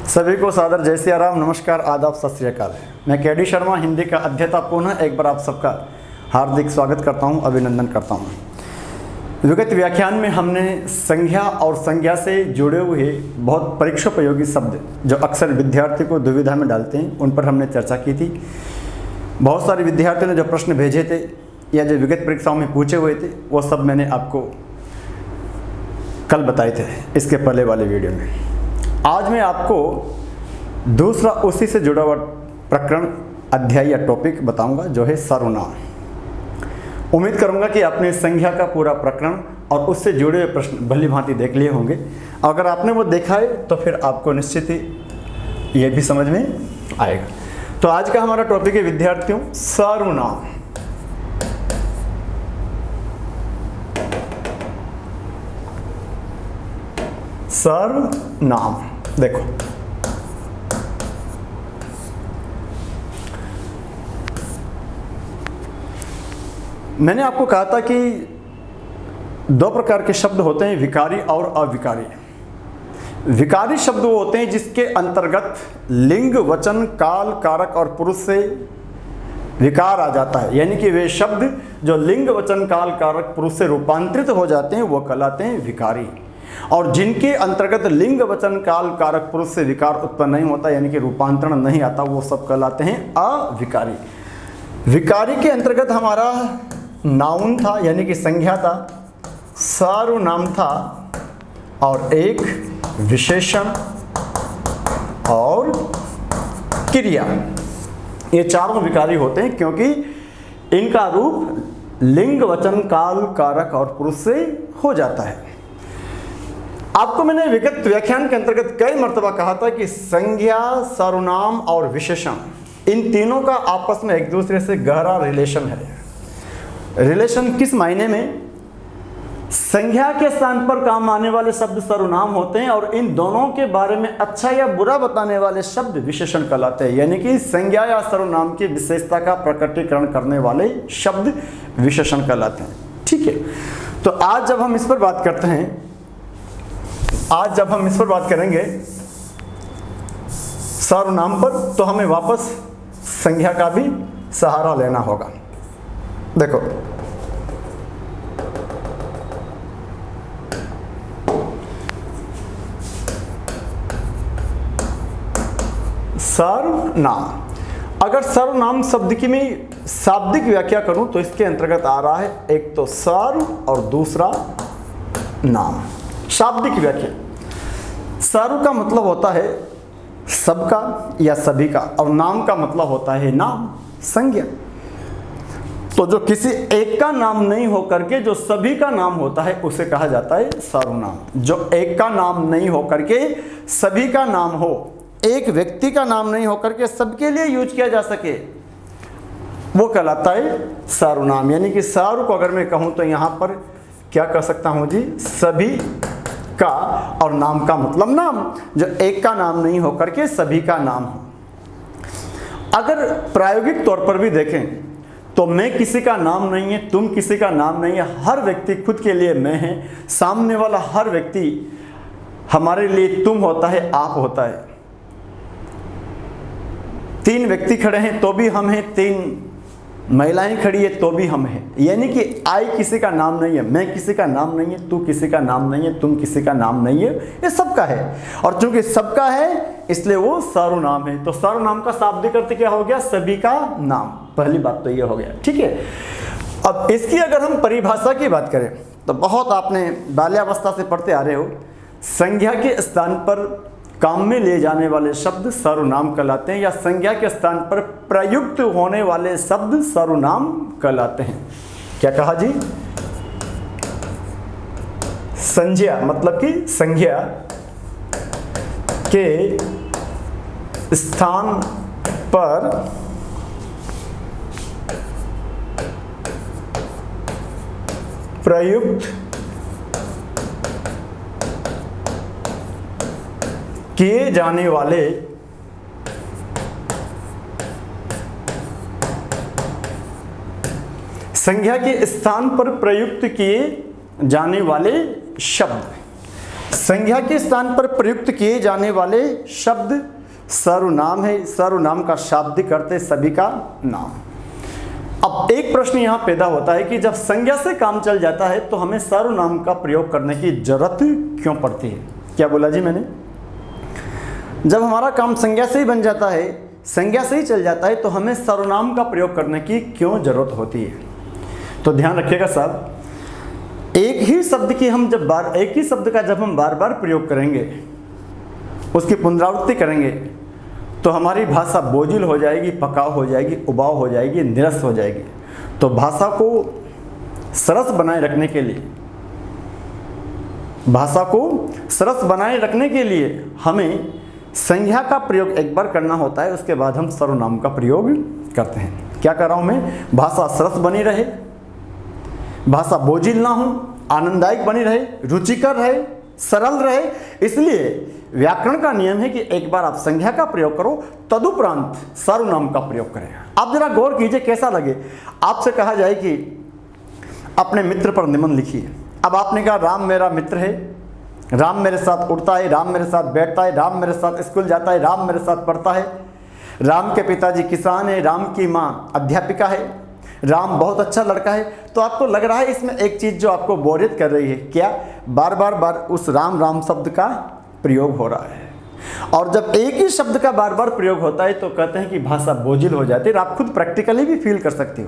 सभी को सादर जय सिया राम, नमस्कार, आदाब, सत श्री अकाल। मैं के डी शर्मा हिंदी का अध्येता पुनः एक बार आप सबका हार्दिक स्वागत करता हूं, अभिनंदन करता हूं। विगत व्याख्यान में हमने संज्ञा और संज्ञा से जुड़े हुए बहुत परीक्षोपयोगी शब्द जो अक्सर विद्यार्थी को दुविधा में डालते हैं उन पर हमने चर्चा की थी। बहुत सारे विद्यार्थियों ने जो प्रश्न भेजे थे या जो विगत परीक्षाओं में पूछे हुए थे वो सब मैंने आपको कल बताए थे इसके पहले वाले वीडियो में। आज मैं आपको दूसरा उसी से जुड़ा हुआ प्रकरण, अध्याय या टॉपिक बताऊंगा जो है सर्वनाम। उम्मीद करूंगा कि आपने संज्ञा का पूरा प्रकरण और उससे जुड़े हुए प्रश्न भली भांति देख लिए होंगे। अगर आपने वो देखा है तो फिर आपको निश्चित ही ये भी समझ में आएगा। तो आज का हमारा टॉपिक है विद्यार्थियों सर्वनाम। सर्वनाम देखो, मैंने आपको कहा था कि दो प्रकार के शब्द होते हैं, विकारी और अविकारी। विकारी शब्द वो होते हैं जिसके अंतर्गत लिंग, वचन, काल, कारक और पुरुष से विकार आ जाता है, यानी कि वे शब्द जो लिंग, वचन, काल, कारक, पुरुष से रूपांतरित हो जाते हैं वो कहलाते हैं विकारी। और जिनके अंतर्गत लिंग, वचन, काल, कारक, पुरुष से विकार उत्पन्न नहीं होता, यानी कि रूपांतरण नहीं आता, वो सब कहलाते हैं अविकारी। विकारी के अंतर्गत हमारा नाउन था, यानी कि संज्ञा था, सर्वनाम था और एक विशेषण और क्रिया। ये चारों विकारी होते हैं क्योंकि इनका रूप लिंग, वचन, काल, कारक और पुरुष से हो जाता है। आपको मैंने विगत व्याख्यान के अंतर्गत कई मर्तबा कहा था कि संज्ञा, सर्वनाम और विशेषण, इन तीनों का आपस में एक दूसरे से गहरा रिलेशन है। रिलेशन किस मायने में? संज्ञा के स्थान पर काम आने वाले शब्द सर्वनाम होते हैं और इन दोनों के बारे में अच्छा या बुरा बताने वाले शब्द विशेषण कहलाते हैं, यानी कि संज्ञा या सर्वनाम की विशेषता का प्रकटीकरण करने वाले शब्द विशेषण कहलाते हैं। ठीक है, तो आज जब हम इस पर बात करते हैं, आज जब हम इस पर बात करेंगे सर्वनाम पर, तो हमें वापस संज्ञा का भी सहारा लेना होगा। देखो, सर्वनाम, अगर सर्वनाम शब्द की मैं शाब्दिक व्याख्या करूं तो इसके अंतर्गत आ रहा है एक तो सर्व और दूसरा नाम। शाब्दिक व्याख्या, सर्व का मतलब होता है सबका या सभी का, और नाम का मतलब होता है नाम, संज्ञा। तो जो किसी एक का नाम नहीं हो करके जो सभी का नाम होता है उसे कहा जाता है सर्वनाम। जो एक का नाम नहीं हो करके सभी का नाम हो, एक व्यक्ति का नाम नहीं हो करके सबके लिए यूज किया जा सके, वो कहलाता है सर्वनाम। यानी कि सर्व को अगर मैं कहूं तो यहां पर क्या कह सकता हूं जी, सभी का, और नाम का मतलब नाम, जो एक का नाम नहीं हो करके सभी का नाम हो। अगर प्रायोगिक तौर पर भी देखें तो मैं किसी का नाम नहीं है, तुम किसी का नाम नहीं है, हर व्यक्ति खुद के लिए मैं है, सामने वाला हर व्यक्ति हमारे लिए तुम होता है, आप होता है। तीन व्यक्ति खड़े हैं तो भी हम हैं, तीन महिलाएं खड़ी है तो भी हम हैं, यानी कि आई किसी का नाम नहीं है, मैं किसी का नाम नहीं है, तू किसी का नाम नहीं है, तुम किसी का नाम नहीं है, ये सबका है। और चूंकि सबका है इसलिए वो सर्वनाम है। तो सर्वनाम का शाब्दिक अर्थ क्या हो गया? सभी का नाम। पहली बात तो ये हो गया। ठीक है, अब इसकी अगर हम परिभाषा की बात करें तो बहुत आपने बाल्यावस्था से पढ़ते आ रहे हो, संज्ञा के स्थान पर काम में लिए जाने वाले शब्द सर्वनाम कहलाते हैं, या संज्ञा के स्थान पर प्रयुक्त होने वाले शब्द सर्वनाम कहलाते हैं। क्या कहा जी? संज्ञा मतलब कि संज्ञा के स्थान पर प्रयुक्त किए जाने वाले संज्ञा के स्थान पर प्रयुक्त किए जाने वाले शब्द, संज्ञा के स्थान पर प्रयुक्त किए जाने वाले शब्द सर्वनाम है। सर्वनाम का शाब्दिक अर्थ है सभी का नाम। अब एक प्रश्न यहाँ पैदा होता है कि जब संज्ञा से काम चल जाता है तो हमें सर्वनाम का प्रयोग करने की जरूरत क्यों पड़ती है? क्या बोला जी मैंने? जब हमारा काम संज्ञा से ही बन जाता है, संज्ञा से ही चल जाता है, तो हमें सर्वनाम का प्रयोग करने की क्यों जरूरत होती है? तो ध्यान रखिएगा साहब, एक ही शब्द का जब हम बार बार प्रयोग करेंगे, उसकी पुनरावृत्ति करेंगे, तो हमारी भाषा बोझिल हो जाएगी, पकाव हो जाएगी, उबाऊ हो जाएगी, निरस हो जाएगी। तो भाषा को सरस बनाए रखने के लिए हमें संज्ञा का प्रयोग एक बार करना होता है, उसके बाद हम सर्वनाम का प्रयोग करते हैं। क्या कर रहा हूं मैं? भाषा सरस बनी रहे, भाषा बोझिल ना हो, आनंददायक बनी रहे, रुचिकर रहे, सरल रहे। इसलिए व्याकरण का नियम है कि एक बार आप संज्ञा का प्रयोग करो, तदुपरांत सर्वनाम का प्रयोग करें। आप जरा गौर कीजिए कैसा लगे। आपसे कहा जाए कि अपने मित्र पर निबंध लिखिए। अब आपने कहा राम मेरा मित्र है, राम मेरे साथ उठता है, राम मेरे साथ बैठता है, राम मेरे साथ स्कूल जाता है, राम मेरे साथ पढ़ता है, राम के पिताजी किसान है, राम की माँ अध्यापिका है, राम बहुत अच्छा लड़का है। तो आपको लग रहा है इसमें एक चीज़ जो आपको बोरियत कर रही है, क्या? बार बार उस राम राम शब्द का प्रयोग हो रहा है। और जब एक ही शब्द का बार बार प्रयोग होता है तो कहते हैं कि भाषा बोझिल हो जाती है। आप खुद प्रैक्टिकली भी फील कर सकते हो।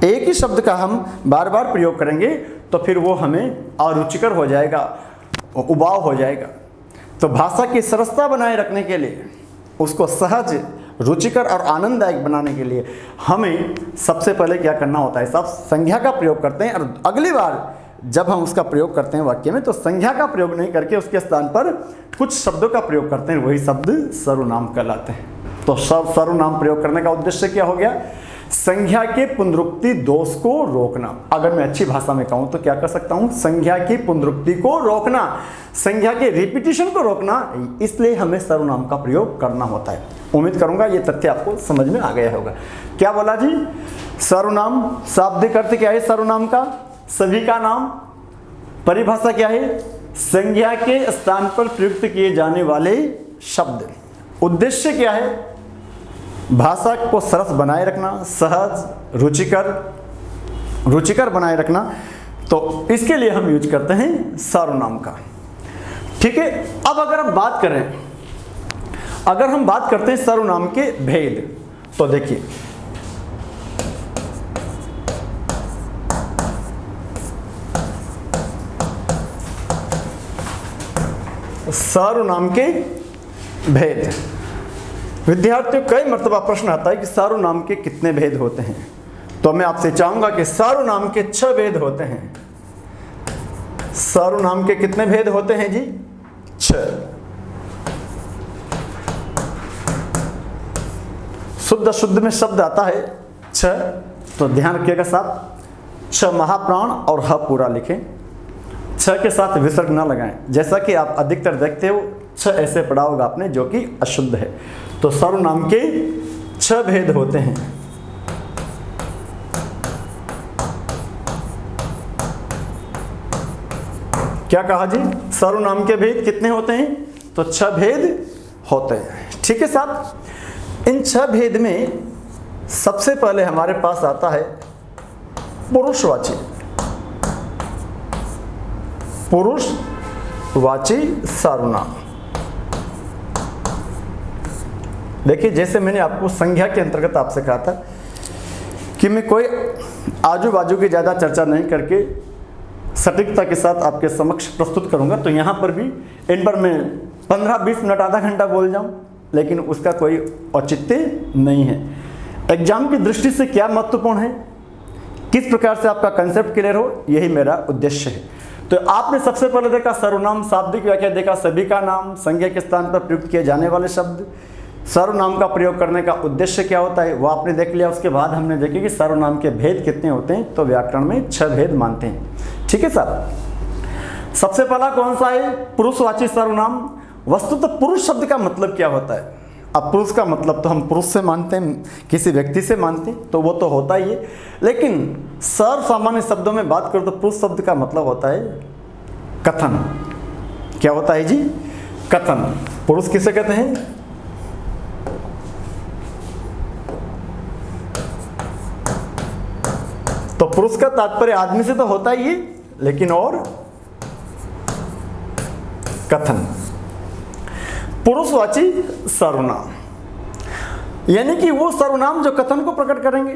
एक ही शब्द का हम बार बार प्रयोग करेंगे तो फिर वो हमें अरुचिकर हो जाएगा, उबाऊ हो जाएगा। तो भाषा की सरसता बनाए रखने के लिए, उसको सहज, रुचिकर और आनंददायक बनाने के लिए हमें सबसे पहले क्या करना होता है? सब संज्ञा का प्रयोग करते हैं, और अगली बार जब हम उसका प्रयोग करते हैं वाक्य में, तो संज्ञा का प्रयोग नहीं करके उसके स्थान पर कुछ शब्दों का प्रयोग करते हैं। वही शब्द सर्वनाम कहलाते हैं। तो सर्वनाम प्रयोग करने का उद्देश्य क्या हो गया? संज्ञा के पुनरुक्ति दोष को रोकना। अगर मैं अच्छी भाषा में कहूं तो क्या कर सकता हूं? संज्ञा की पुनरुक्ति को रोकना, संज्ञा के रिपीटिशन को रोकना। इसलिए हमें सर्वनाम का प्रयोग करना होता है। उम्मीद करूंगा ये तथ्य आपको समझ में आ गया होगा। क्या बोला जी? सर्वनाम शाब्दिक अर्थ क्या है? सर्वनाम का सभी का नाम। परिभाषा क्या है? संज्ञा के स्थान पर प्रयुक्त किए जाने वाले शब्द। उद्देश्य क्या है? भाषा को सरस बनाए रखना, सहज, रुचिकर बनाए रखना। तो इसके लिए हम यूज करते हैं सर्वनाम का। ठीक है। अब अगर हम बात करते हैं सर्वनाम के भेद, तो देखिए सर्वनाम के भेद। विद्यार्थियों, कई मर्तबा प्रश्न आता है कि सर्वनाम के कितने भेद होते हैं? तो मैं आपसे चाहूंगा कि सर्वनाम के 6 भेद होते हैं। सर्वनाम के कितने भेद होते हैं जी? 6। शुद्ध में शब्द आता है 6। तो ध्यान रखिएगा साहब, 6 महाप्राण और ह पूरा लिखें। 6 के साथ विसर्ग ना लगाएं। जैसा कि आप अधिकतर देखते हो 6 ऐसे पढ़ा होगा आपने जो कि अशुद्ध है। तो सर्वनाम के 6 भेद होते हैं। क्या कहा जी? सर्वनाम के भेद कितने होते हैं? तो 6 भेद होते हैं। ठीक है साहब। इन 6 भेद में सबसे पहले हमारे पास आता है पुरुषवाची सर्वनाम। देखिए, जैसे मैंने आपको संज्ञा के अंतर्गत आपसे कहा था कि मैं कोई आजू बाजू की ज़्यादा चर्चा नहीं करके सटीकता के साथ आपके समक्ष प्रस्तुत करूंगा। तो यहाँ पर भी इन पर मैं 15-20 मिनट, आधा घंटा बोल जाऊं, लेकिन उसका कोई औचित्य नहीं है। एग्जाम की दृष्टि से क्या महत्वपूर्ण है, किस प्रकार से आपका कंसेप्ट क्लियर हो, यही मेरा उद्देश्य है। तो आपने सबसे पहले देखा सर्वनाम शाब्दिक व्याख्या, देखा सभी का नाम, संज्ञा के स्थान पर प्रयुक्त किए जाने वाले शब्द। सर्वनाम का प्रयोग करने का उद्देश्य क्या होता है वो आपने देख लिया। उसके बाद हमने देखे कि सर्वनाम के भेद कितने होते हैं। तो व्याकरण में 6 भेद मानते हैं। ठीक है साहब। सबसे पहला कौन सा है? पुरुषवाची सर्वनाम। वस्तुतः पुरुष शब्द का मतलब क्या होता है? अब पुरुष का मतलब तो हम पुरुष से मानते हैं, किसी व्यक्ति से मानते हैं, तो वो तो होता ही है। लेकिन सर्व सामान्य शब्दों में बात करो तो पुरुष शब्द का मतलब होता है कथन, क्या होता है जी? कथन। पुरुष किसे कहते हैं? तो पुरुष का तात्पर्य आदमी से तो होता ही है, लेकिन और कथन। पुरुषवाची सर्वनाम यानी कि वो सर्वनाम जो कथन को प्रकट करेंगे।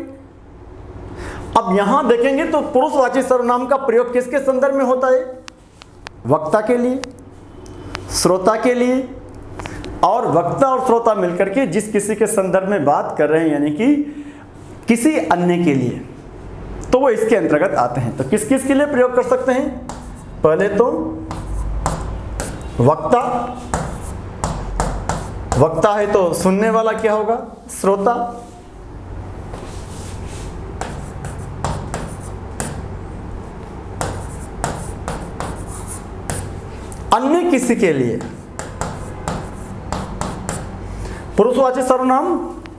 अब यहां देखेंगे तो पुरुषवाची सर्वनाम का प्रयोग किसके संदर्भ में होता है? वक्ता के लिए, श्रोता के लिए, और वक्ता और श्रोता मिलकर के जिस किसी के संदर्भ में बात कर रहे हैं यानी कि किसी अन्य के लिए, तो वो इसके अंतर्गत आते हैं। तो किस किस के लिए प्रयोग कर सकते हैं? पहले तो वक्ता, वक्ता है तो सुनने वाला क्या होगा? श्रोता। अन्य किसी के लिए पुरुषवाची सर्वनाम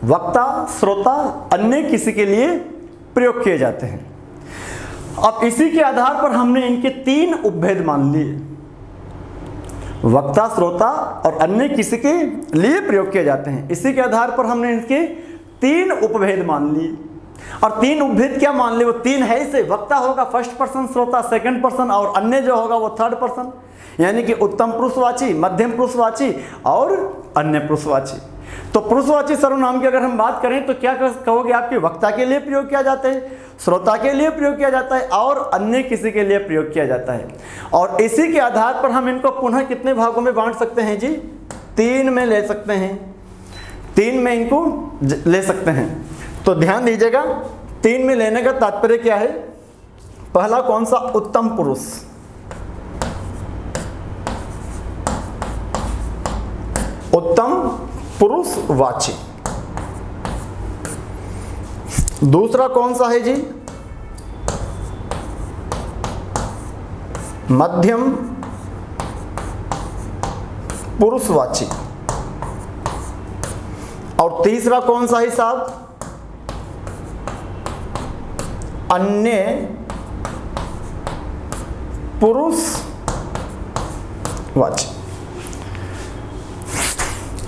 वक्ता, श्रोता, अन्य किसी के लिए प्रयोग किए जाते हैं। अब इसी के आधार पर हमने इनके 3 उपभेद मान लिए। वक्ता, श्रोता और अन्य किसी के लिए प्रयोग किए जाते हैं। इसी के आधार पर हमने इनके 3 उपभेद मान लिए। और 3 उपभेद क्या मान लिए? वो 3 है इसे। वक्ता होगा फर्स्ट पर्सन, श्रोता सेकंड पर्सन, और अन्य जो होगा वो थर्ड पर्सन, यानी कि उत्तम पुरुषवाची, मध्यम पुरुषवाची और अन्य पुरुषवाची। तो पुरुषवाची सर्वनाम की अगर हम बात करें तो क्या कहोगे? आपके वक्ता के लिए प्रयोग किया जाता है, श्रोता के लिए प्रयोग किया जाता है और अन्य किसी के लिए प्रयोग किया जाता है। और इसी के आधार पर हम इनको पुनः कितने भागों में बांट सकते हैं जी? 3 में ले सकते हैं। 3 में इनको ले सकते हैं। तो ध्यान दीजिएगा, 3 में लेने का तात्पर्य क्या है? पहला कौन सा? उत्तम पुरुष। उत्तम पुरुषवाची। दूसरा कौन सा है जी? मध्यम पुरुषवाची। और तीसरा कौन सा है साहब? अन्य पुरुषवाची।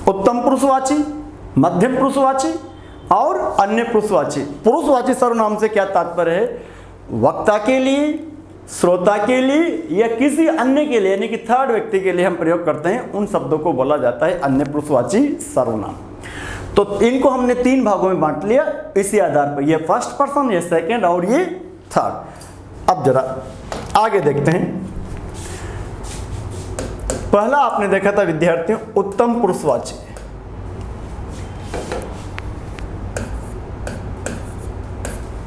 उत्तम पुरुषवाची, मध्यम पुरुषवाची और अन्य पुरुषवाची। पुरुषवाची सर्वनाम से क्या तात्पर्य है? वक्ता के लिए, श्रोता के लिए या किसी अन्य के लिए, यानी कि थर्ड व्यक्ति के लिए हम प्रयोग करते हैं, उन शब्दों को बोला जाता है अन्य पुरुषवाची सर्वनाम। तो इनको हमने 3 भागों में बांट लिया इसी आधार पर। ये फर्स्ट पर्सन, ये सेकंड और ये थर्ड। अब जरा आगे देखते हैं। पहला आपने देखा था विद्यार्थियों, उत्तम पुरुषवाची।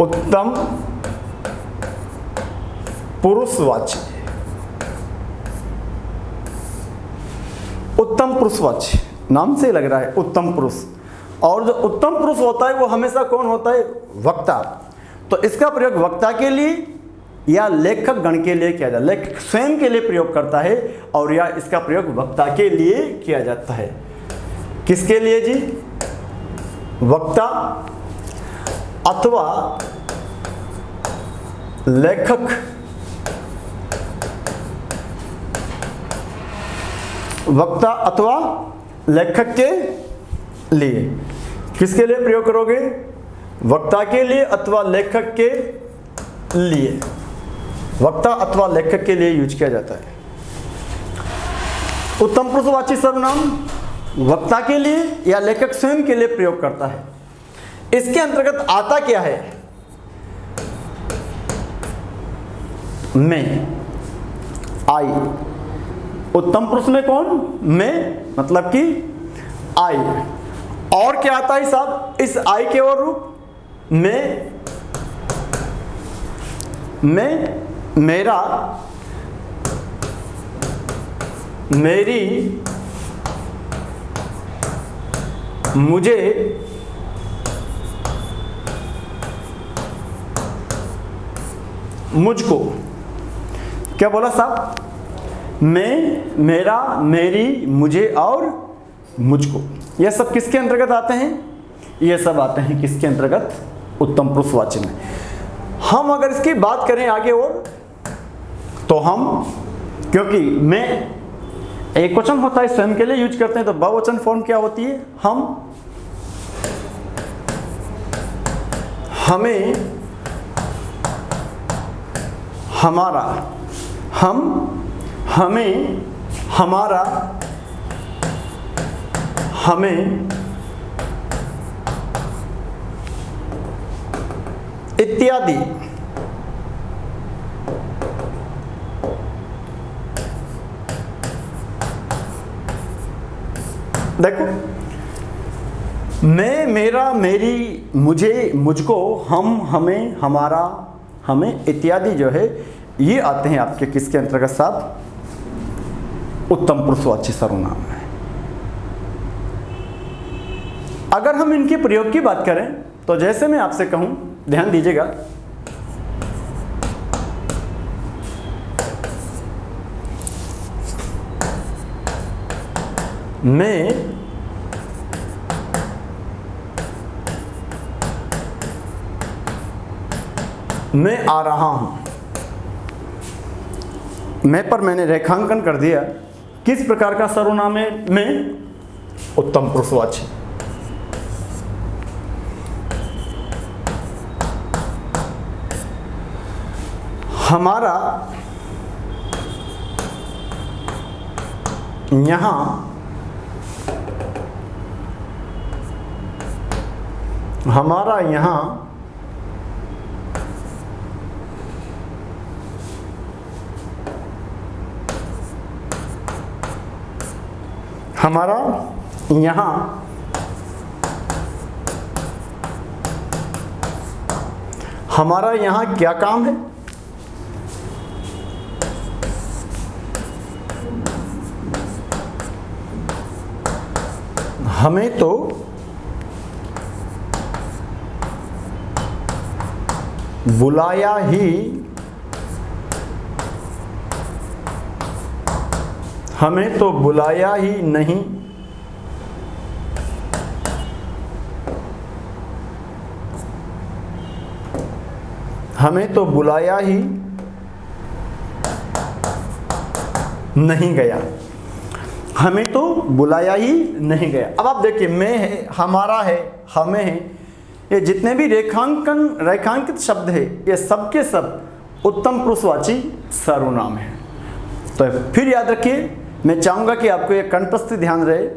उत्तम पुरुषवाची। उत्तम पुरुषवाची नाम से लग रहा है उत्तम पुरुष। और जो उत्तम पुरुष होता है वो हमेशा कौन होता है? वक्ता। तो इसका प्रयोग वक्ता के लिए या लेखक गण के लिए किया जाता है। लेखक स्वयं के लिए प्रयोग करता है और या इसका प्रयोग वक्ता के लिए किया जाता है। किसके लिए जी? वक्ता अथवा लेखक, वक्ता अथवा लेखक के लिए। किसके लिए प्रयोग करोगे? वक्ता के लिए अथवा लेखक के लिए। वक्ता अथवा लेखक के लिए यूज किया जाता है। उत्तम पुरुषवाची सर्वनाम वक्ता के लिए या लेखक स्वयं के लिए प्रयोग करता है। इसके अंतर्गत आता क्या है? मैं, आई। उत्तम पुरुष में कौन? मैं, मतलब कि आई। और क्या आता है साहब इस आई के और रूप? मैं, मेरा, मेरी, मुझे, मुझको। क्या बोला साहब? मैं, मेरा, मेरी, मुझे और मुझको। यह सब किसके अंतर्गत आते हैं? ये सब आते हैं किसके अंतर्गत? उत्तम पुरुषवाची में। हम अगर इसकी बात करें आगे और, तो हम, क्योंकि मैं एक वचन होता है स्वयं के लिए यूज करते हैं, तो बहुवचन फॉर्म क्या होती है? हम, हमें, हमारा, हम, हमें, हमारा, हमें, इत्यादि। देखो, मैं, मेरा, मेरी, मुझे, मुझको, हम, हमें, हमारा, हमें इत्यादि जो है ये आते हैं आपके किसके अंतर्गत साथ? उत्तम पुरुषवाची सर्वनाम में। अगर हम इनके प्रयोग की बात करें तो जैसे मैं आपसे कहूं, ध्यान दीजिएगा, मैं आ रहा हूं। मैं पर मैंने रेखांकन कर दिया, किस प्रकार का सर्वनाम है? मैं, उत्तम पुरुषवाची। हमारा, यहां, हमारा यहां, हमारा यहां, हमारा यहां क्या काम है? हमें तो बुलाया ही, हमें तो बुलाया ही नहीं, हमें तो बुलाया ही नहीं गया, हमें तो बुलाया ही नहीं गया। अब आप देखिए, मैं है, हमारा है, हमें है, ये जितने भी रेखांकित शब्द है ये सब के सब उत्तम पुरुषवाची सर्वनाम है। तो फिर याद रखिए, मैं चाहूँगा कि आपको ये कंठस्थ ध्यान रहे,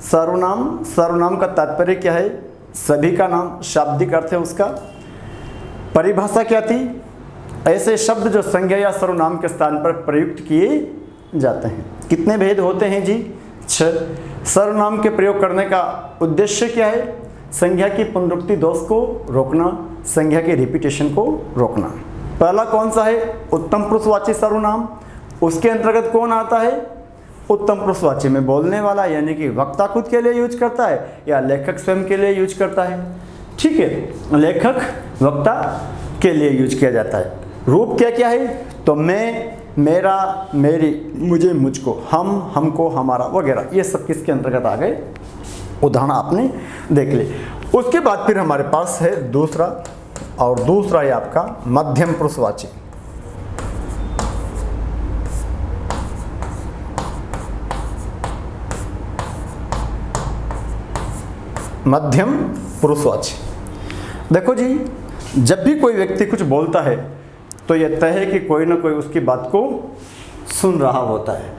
सर्वनाम का तात्पर्य क्या है? सभी का नाम, शाब्दिक अर्थ है उसका। परिभाषा क्या थी? ऐसे शब्द जो संज्ञा या सर्वनाम के स्थान पर प्रयुक्त किए जाते हैं। कितने भेद होते हैं जी? 6। सर्वनाम के प्रयोग करने का उद्देश्य क्या है? संज्ञा की पुनरुक्ति दोष को रोकना, संज्ञा के रिपीटेशन को रोकना। पहला कौन सा है? उत्तम पुरुषवाची सर्वनाम। उसके अंतर्गत कौन आता है? उत्तम पुरुषवाची में बोलने वाला, यानी कि वक्ता खुद के लिए यूज करता है या लेखक स्वयं के लिए यूज करता है। ठीक है, लेखक वक्ता के लिए यूज किया जाता है। रूप क्या क्या है? तो मैं, मेरा, मेरी, मुझे, मुझको, हम, हमको, हमारा वगैरह, ये सब किसके अंतर्गत आ गए? उदाहरण आपने देख ली। उसके बाद फिर हमारे पास है दूसरा, और दूसरा है आपका मध्यम पुरुषवाची। मध्यम पुरुषवाची। देखो जी, जब भी कोई व्यक्ति कुछ बोलता है तो यह तय है कि कोई ना कोई उसकी बात को सुन रहा होता है।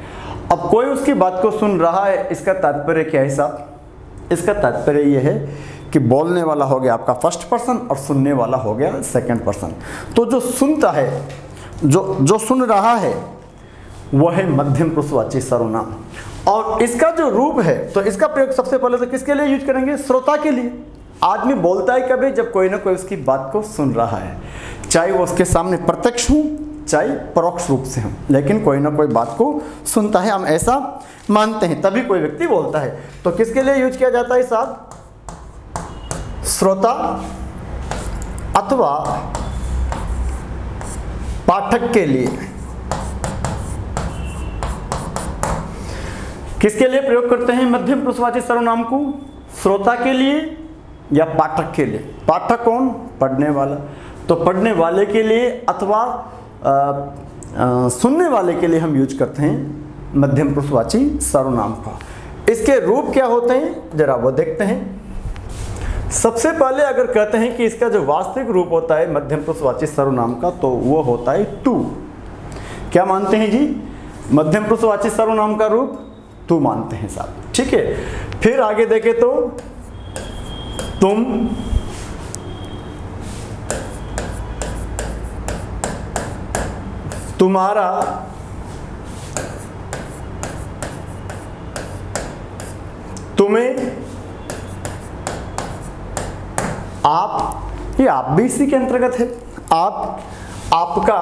अब कोई उसकी बात को सुन रहा है, इसका तात्पर्य क्या है साहब? इसका तात्पर्य यह है कि बोलने वाला हो गया आपका फर्स्ट पर्सन और सुनने वाला हो गया सेकंड पर्सन। तो जो सुनता है, जो सुन रहा है, वह है मध्यम पुरुषवाची सर्वनाम। और इसका जो रूप है, तो इसका प्रयोग सबसे पहले तो किसके लिए यूज करेंगे? श्रोता के लिए। आदमी बोलता है कभी, जब कोई ना कोई उसकी बात को सुन रहा है, चाहे वो उसके सामने प्रत्यक्ष हो चाहे परोक्ष रूप से हो, लेकिन कोई ना कोई बात को सुनता है, हम ऐसा मानते हैं, तभी कोई व्यक्ति बोलता है। तो किसके लिए यूज किया जाता है साहब? श्रोता अथवा पाठक के लिए। किसके लिए प्रयोग करते हैं मध्यम पुरुषवाची सर्वनाम को? श्रोता के लिए या पाठक के लिए? पाठक कौन? पढ़ने वाला। तो पढ़ने वाले के लिए अथवा सुनने वाले के लिए हम यूज करते हैं मध्यम पुरुषवाची सर्वनाम का। इसके रूप क्या होते हैं जरा वो देखते हैं। सबसे पहले अगर कहते हैं कि इसका जो वास्तविक रूप होता है मध्यम पुरुषवाची सर्वनाम का, तो वो होता है तू। क्या मानते हैं जी? मध्यम पुरुषवाची सर्वनाम का रूप तू मानते हैं साहब, ठीक है। फिर आगे देखें तो तुम, तुम्हारा, तुम्हें, आप, ये आप भी इसी के अंतर्गत है। आप, आपका,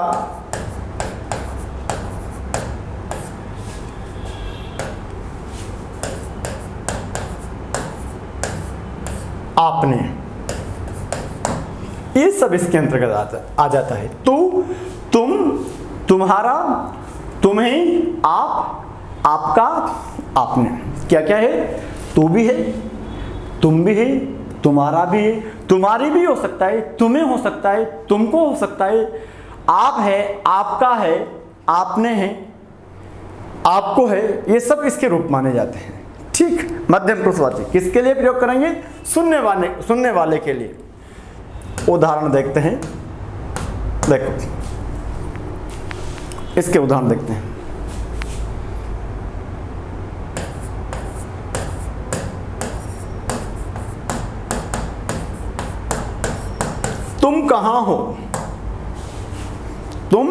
आपने, ये सब इसके अंतर्गत आ जाता है। तू, तुम, तुम्हारा, तुम्हें, आप, आपका, आपने। क्या क्या है? तू भी है, तुम भी है, तुम्हारा भी है, तुम्हारी भी हो सकता है, तुम्हें हो सकता है, तुमको हो सकता है, आप है, आपका है, आपने है, आपको है। ये सब इसके रूप माने जाते हैं, ठीक। मध्यम पुरुषवाची किसके लिए प्रयोग करेंगे? सुनने वाले के लिए। उदाहरण देखते हैं, देखो इसके उदाहरण देखते हैं। तुम कहाँ हो? तुम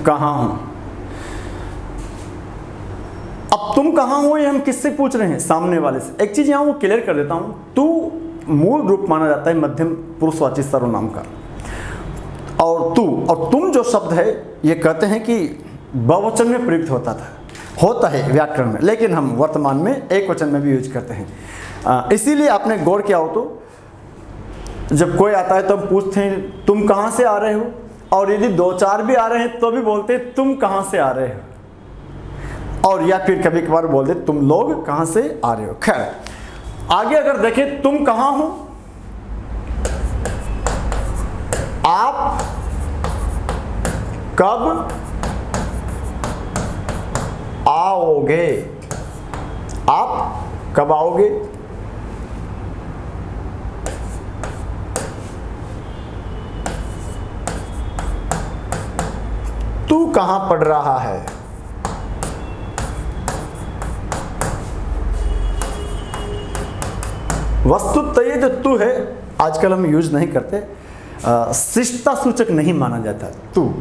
कहाँ हो? अब तुम कहाँ हो ये हम किससे पूछ रहे हैं? सामने वाले से। एक चीज यहां वो क्लियर कर देता हूं, तू मूल रूप माना जाता है मध्यम पुरुषवाची सर्वनाम का, और तू और तुम जो शब्द है ये कहते हैं कि बहुवचन में प्रयुक्त होता है व्याकरण में, लेकिन हम वर्तमान में एक वचन में भी यूज करते हैं। इसीलिए आपने गौर किया हो तो जब कोई आता है तो हम पूछते हैं तुम कहाँ से आ रहे हो, और यदि दो चार भी आ रहे हैं तो भी बोलते हैं तुम कहाँ से आ रहे हो, और या फिर kभी कभार बोलते तुम लोग कहाँ से आ रहे हो। खैर आगे अगर देखें, तुम कहाँ हो, आप कब आओगे, आप कब आओगे, तू कहां पढ़ रहा है, वस्तुतः ये जो तू है आजकल हम यूज नहीं करते, शिष्टता सूचक नहीं माना जाता, तू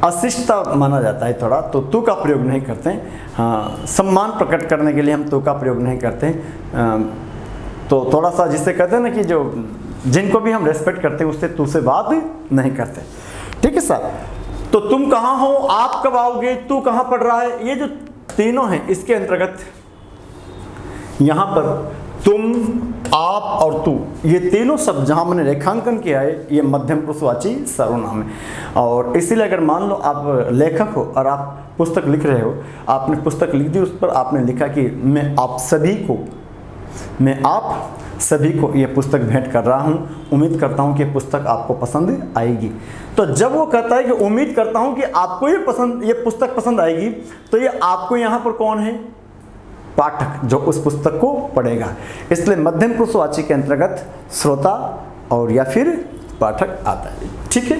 अशिष्टता माना जाता है थोड़ा, तो तू का प्रयोग नहीं करते हैं। हाँ, सम्मान प्रकट करने के लिए हम तू का प्रयोग नहीं करते हैं। तो थोड़ा सा जिससे कहते हैं ना कि जो जिनको भी हम रेस्पेक्ट करते हैं उससे तू से बात नहीं करते, ठीक है सर। तो तुम कहाँ हो, आप कब आओगे, तू कहाँ पढ़ रहा है, ये जो तीनों हैं इसके अंतर्गत यहाँ पर तुम, आप और तू, ये तीनों शब्द जहाँ मैंने रेखांकन किया है ये मध्यम पुरुषवाची सर्वनाम है। और इसीलिए अगर मान लो आप लेखक हो और आप पुस्तक लिख रहे हो, आपने पुस्तक लिख दी, उस पर आपने लिखा कि मैं आप सभी को ये पुस्तक भेंट कर रहा हूँ, उम्मीद करता हूँ कि पुस्तक आपको पसंद आएगी। तो जब वो कहता है कि उम्मीद करता हूँ कि आपको ये पुस्तक पसंद आएगी, तो ये आपको यहाँ पर कौन है? पाठक, जो उस पुस्तक को पढ़ेगा। इसलिए मध्यम पुरुषवाची के अंतर्गत श्रोता और या फिर पाठक आता है, ठीक है।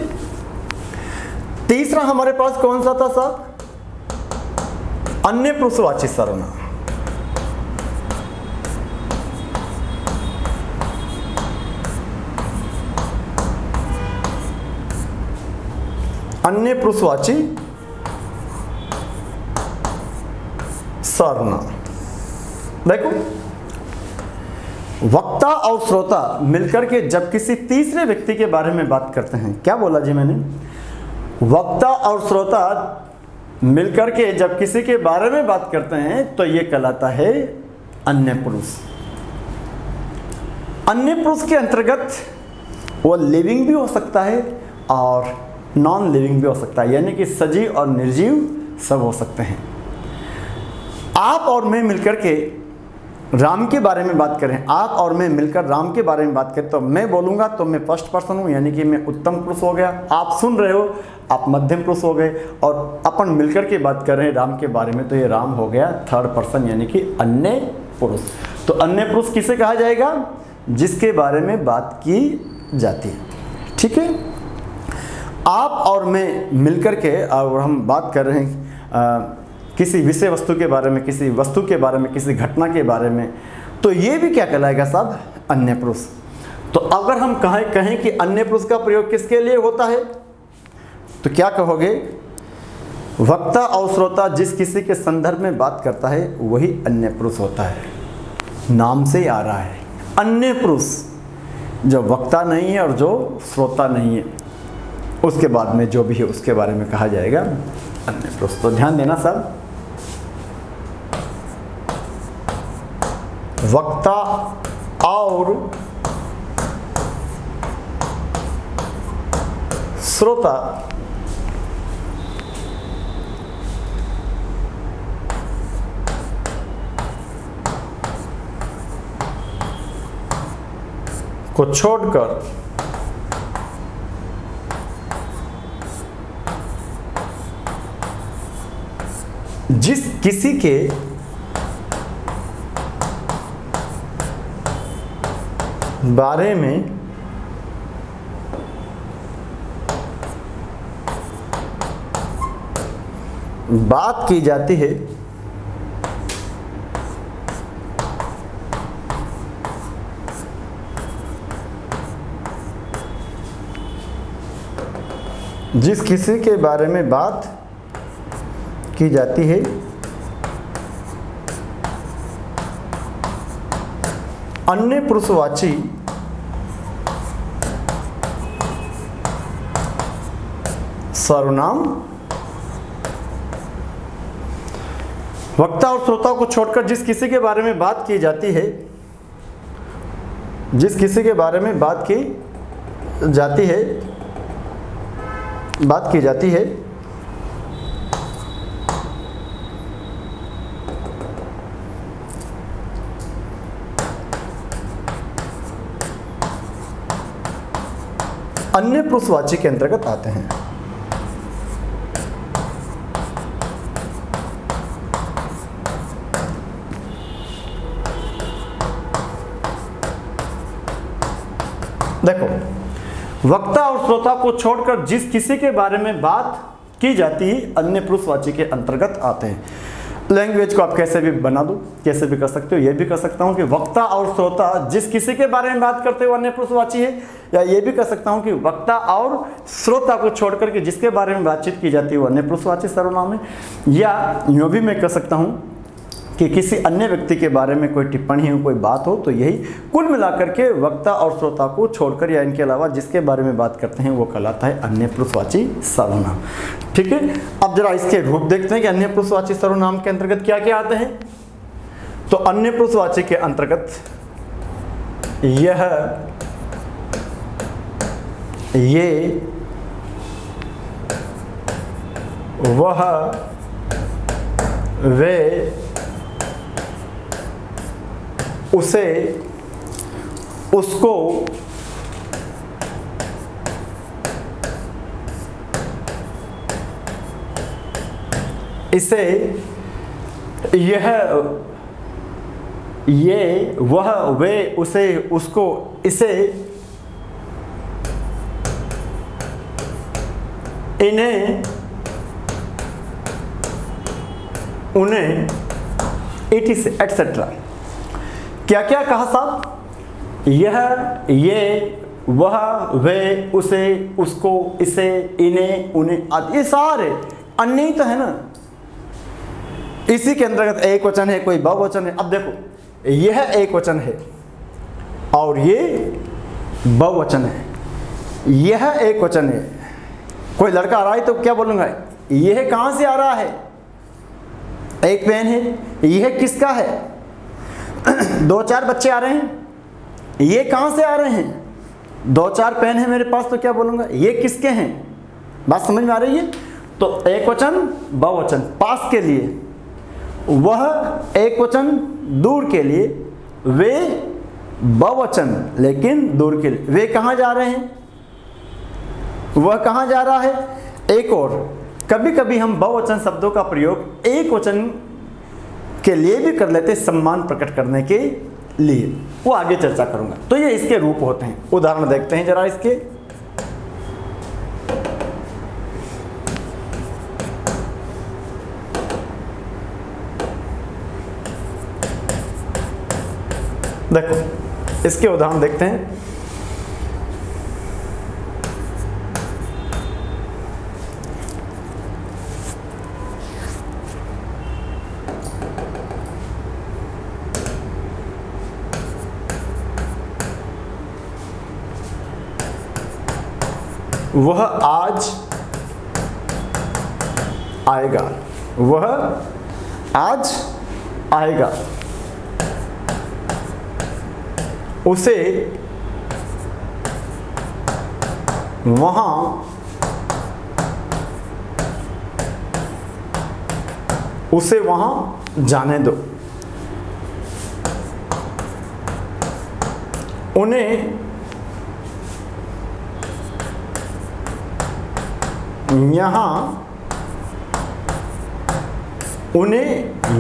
तीसरा हमारे पास कौन सा था साहब? अन्य पुरुषवाची सर्वनाम। अन्य पुरुषवाची सर्वनाम। देखो, वक्ता और श्रोता मिलकर के जब किसी तीसरे व्यक्ति के बारे में बात करते हैं, क्या बोला जी मैंने? वक्ता और श्रोता मिलकर के जब किसी के बारे में बात करते हैं तो ये कहलाता है अन्य पुरुष। अन्य पुरुष के अंतर्गत वो लिविंग भी हो सकता है और नॉन लिविंग भी हो सकता है, यानी कि सजीव और निर्जीव सब हो सकते हैं। आप और मैं मिलकर के राम के बारे में बात करें, आप और मैं मिलकर राम के बारे में बात करें, तो मैं बोलूँगा तो मैं फर्स्ट पर्सन हूँ, यानी कि मैं उत्तम पुरुष हो गया। आप सुन रहे हो, आप मध्यम पुरुष हो गए, और अपन मिलकर के बात कर रहे हैं राम के बारे में, तो ये राम हो गया थर्ड पर्सन, यानी कि अन्य पुरुष। तो अन्य पुरुष किसे कहा जाएगा? जिसके बारे में बात की जाती है। ठीक है, आप और मैं मिलकर के और हम बात कर रहे हैं किसी विषय वस्तु के बारे में, किसी वस्तु के बारे में, किसी घटना के बारे में, तो ये भी क्या कहलाएगा साहब? अन्य पुरुष। तो अगर हम कहें कि अन्य पुरुष का प्रयोग किसके लिए होता है, तो क्या कहोगे? वक्ता और श्रोता जिस किसी के संदर्भ में बात करता है वही अन्य पुरुष होता है। नाम से ही आ रहा है अन्य पुरुष, जो वक्ता नहीं है और जो श्रोता नहीं है, उसके बाद में जो भी है उसके बारे में कहा जाएगा अन्य पुरुष। तो ध्यान देना सब, वक्ता और श्रोता को छोड़कर जिस किसी के बारे में बात की जाती है जिस किसी के बारे में बात की जाती है अन्य पुरुषवाची सर्वनाम। वक्ता और श्रोता को छोड़कर जिस किसी के बारे में बात की जाती है, जिस किसी के बारे में बात की जाती है अन्य पुरुषवाची के अंतर्गत आते हैं। देखो, वक्ता और श्रोता को छोड़कर जिस किसी के बारे में बात की जाती है अन्य पुरुषवाची के अंतर्गत आते हैं। लैंग्वेज को आप कैसे भी बना दो, कैसे भी कर सकते हो। ये भी कर सकता हूँ कि वक्ता और श्रोता जिस किसी के बारे में बात करते हो अन्य पुरुषवाची है, या ये भी कर सकता हूँ कि वक्ता और श्रोता को छोड़कर के जिसके बारे में बातचीत की जाती है वो अन्य पुरुषवाची सर्वनाम है। या यूँ भी मैं कर सकता हूँ कि किसी अन्य व्यक्ति के बारे में कोई टिप्पणी हो, कोई बात हो, तो यही कुल मिलाकर के वक्ता और श्रोता को छोड़कर या इनके अलावा जिसके बारे में बात करते हैं वो कहलाता है अन्य पुरुषवाची सर्वनाम। ठीक है, अब जरा इसके रूप देखते हैं कि अन्य पुरुषवाची सर्वनाम के अंतर्गत क्या क्या आते हैं। तो अन्य पुरुषवाची के अंतर्गत यह, ये, वह, वे, उसे, उसको, इसे, यह, ये, वह, वे, उसे, उसको, इसे, इन्हें, उन्हें, इट इज एटसेट्रा। क्या क्या कहा साहब? यह, ये, वह, वे, उसे, उसको, इसे, इन्हें, उन्हें आदि, ये सारे अन्य ही तो है ना। इसी के अंतर्गत एक वचन है, कोई बहुवचन है। अब देखो, यह एक वचन है और ये बहुवचन है। यह एक वचन है, कोई लड़का आ रहा है तो क्या बोलूंगा? यह कहां से आ रहा है? एक पेन है, यह किसका है? दो चार बच्चे आ रहे हैं, ये कहां से आ रहे हैं? दो चार पेन है मेरे पास, तो क्या बोलूंगा? ये किसके हैं? बात समझ में आ रही है? तो एक वचन, बहुवचन, पास के लिए, वह एक वचन दूर के लिए, वे बहुवचन लेकिन दूर के लिए। वे कहाँ जा रहे हैं, वह कहाँ जा रहा है। एक और कभी कभी हम बहुवचन शब्दों का प्रयोग एक वचन के लिए भी कर लेते, सम्मान प्रकट करने के लिए, वो आगे चर्चा करूंगा। तो ये इसके रूप होते हैं। उदाहरण देखते हैं जरा इसके। देखो इसके उदाहरण देखते हैं। वह आज आएगा, वह आज आएगा। उसे वहां जाने दो। उन्हें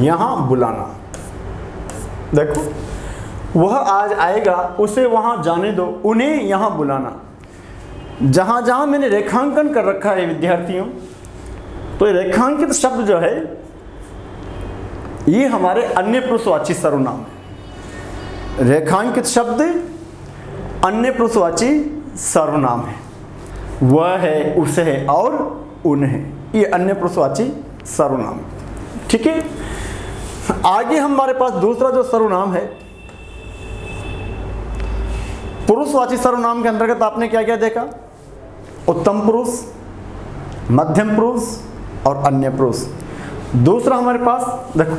यहां बुलाना। देखो वह आज आएगा, उसे वहां जाने दो, उन्हें यहां बुलाना। जहां जहां मैंने रेखांकन कर रखा है विद्यार्थियों, तो ये रेखांकित शब्द जो है ये हमारे अन्य पुरुषवाची सर्वनाम है। रेखांकित शब्द अन्य पुरुषवाची सर्वनाम है। वह है, उसे है और उन्हें, ये अन्य पुरुषवाची सर्वनाम। ठीक है, आगे हमारे पास दूसरा जो सर्वनाम है, पुरुषवाची सर्वनाम के अंतर्गत आपने क्या क्या देखा, उत्तम पुरुष, मध्यम पुरुष और अन्य पुरुष। दूसरा हमारे पास देखो,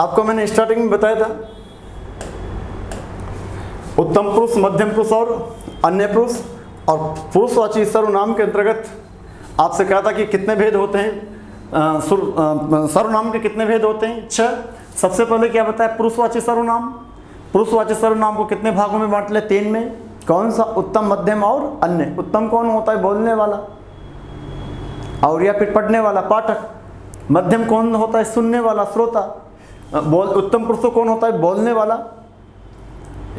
आपको मैंने स्टार्टिंग में बताया था उत्तम पुरुष, मध्यम पुरुष और अन्य पुरुष। और पुरुषवाची सर्वनाम के अंतर्गत आपसे कहा था कि कितने भेद होते हैं, सर्वनाम के कितने भेद होते हैं, 6। सबसे पहले क्या बताया, पुरुषवाची सर्वनाम। पुरुषवाची सर्वनाम को कितने भागों में बांट ले, 3 में। कौन सा, उत्तम, मध्यम और अन्य। उत्तम कौन होता है, बोलने वाला और या फिर पढ़ने वाला, पाठक। मध्यम कौन होता है, सुनने वाला, श्रोता। उत्तम पुरुष कौन होता है, बोलने वाला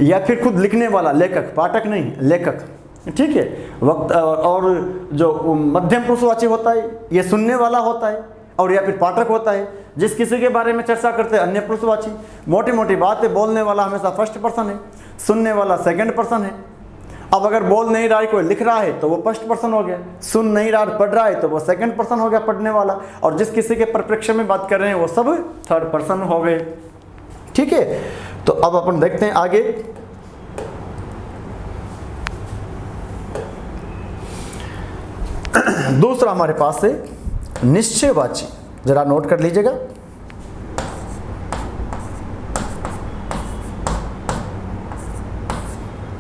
या फिर खुद लिखने वाला, लेखक। पाठक नहीं, लेखक। ठीक है, वक्त। और जो मध्यम पुरुषवाची होता है ये सुनने वाला होता है और या फिर पाठक होता है। जिस किसी के बारे में चर्चा करते हैं अन्य पुरुषवाची। मोटी मोटी बात है, बोलने वाला हमेशा फर्स्ट पर्सन है, सुनने वाला सेकंड पर्सन है। अब अगर बोल नहीं रहा है, कोई लिख रहा है तो वो फर्स्ट पर्सन हो गया, सुन नहीं रहा, पढ़ रहा है तो वो सेकंड पर्सन हो गया, पढ़ने वाला। और जिस किसी के परिप्रेक्ष्य में बात कर रहे हैं वो सब थर्ड पर्सन हो गए। ठीक है, तो अब अपन देखते हैं आगे। दूसरा हमारे पास है निश्चयवाची, जरा नोट कर लीजिएगा।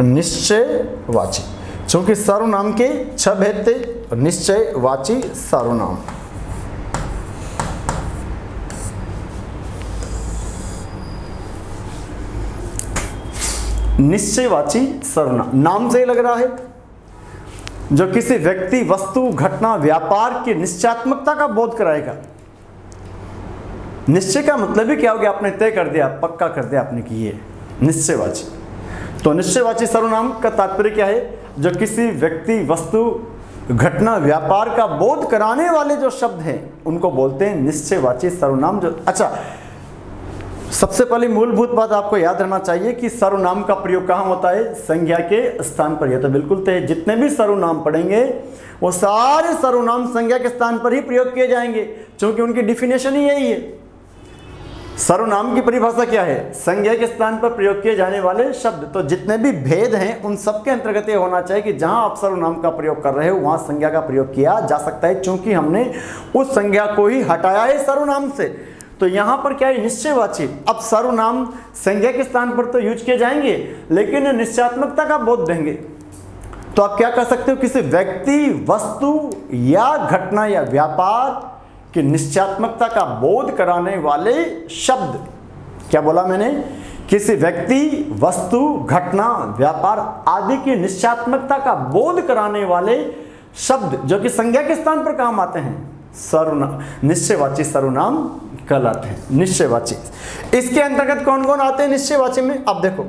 निश्चयवाची, क्योंकि सर्वनाम के 6 भेद थे। निश्चयवाची सर्वनाम। निश्चयवाची सर्वनाम नाम से ही लग रहा है, जो किसी व्यक्ति, वस्तु, घटना, व्यापार की निश्चयात्मकता का बोध कराएगा। निश्चय का मतलब ही क्या हो गया, आपने तय कर दिया, पक्का कर दिया आपने कि ये निश्चयवाची। तो निश्चयवाची सर्वनाम का तात्पर्य क्या है, जो किसी व्यक्ति, वस्तु, घटना, व्यापार का बोध कराने वाले जो शब्द हैं उनको बोलते हैं निश्चयवाची सर्वनाम। जो अच्छा, सबसे पहले मूलभूत बात आपको याद रहना चाहिए कि सर्वनाम का प्रयोग कहाँ होता है, संज्ञा के स्थान पर। यह तो बिल्कुल तय, जितने भी सर्वनाम पढ़ेंगे वो सारे सर्वनाम संज्ञा के स्थान पर ही प्रयोग किए जाएंगे, क्योंकि उनकी डिफिनेशन ही यही है। सर्वनाम की परिभाषा क्या है, संज्ञा के स्थान पर प्रयोग किए जाने वाले शब्द। तो जितने भी भेद हैं उन सबके अंतर्गत ये होना चाहिए कि जहां आप सर्वनाम का प्रयोग कर रहे हो वहां संज्ञा का प्रयोग किया जा सकता है, क्योंकि हमने उस संज्ञा को ही हटाया है सर्वनाम से। तो यहां पर क्या है, निश्चयवाची। अब सर्वनाम संज्ञा के स्थान पर तो यूज किए जाएंगे, लेकिन निश्चयात्मकता का बोध देंगे। तो आप क्या कर सकते हो, किसी व्यक्ति, वस्तु या घटना या व्यापार कि निश्चयात्मकता का बोध कराने वाले शब्द, क्या बोला मैंने, किसी व्यक्ति, वस्तु, घटना, व्यापार आदि की निश्चयात्मकता का बोध कराने वाले शब्द जो कि संज्ञा के स्थान पर काम आते हैं, सर्वनाम, निश्चयवाची सर्वनाम कहलाते हैं। निश्चयवाची, इसके अंतर्गत कौन कौन आते हैं निश्चयवाची में? अब देखो,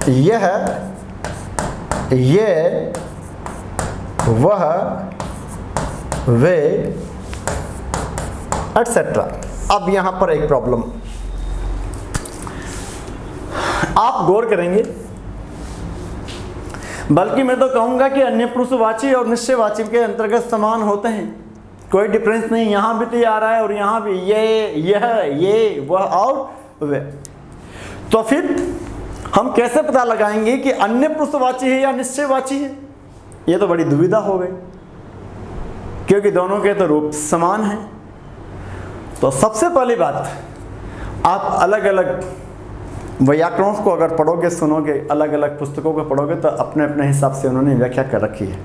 यह, ये, वह, वे, एटसेट्रा। अब यहां पर एक प्रॉब्लम आप गौर करेंगे, बल्कि मैं तो कहूंगा कि अन्य पुरुषवाची और निश्चयवाची के अंतर्गत समान होते हैं, कोई डिफरेंस नहीं। यहां भी तो ये आ रहा है और यहां भी, ये, यह, ये, वह और वे। तो फिर हम कैसे पता लगाएंगे कि अन्य पुरुषवाची है या निश्चयवाची है? ये तो बड़ी दुविधा हो गई, क्योंकि दोनों के तो रूप समान हैं। तो सबसे पहली बात, आप अलग अलग व्याकरणों को अगर पढ़ोगे, सुनोगे, अलग अलग पुस्तकों को पढ़ोगे, तो अपने अपने हिसाब से उन्होंने व्याख्या कर रखी है।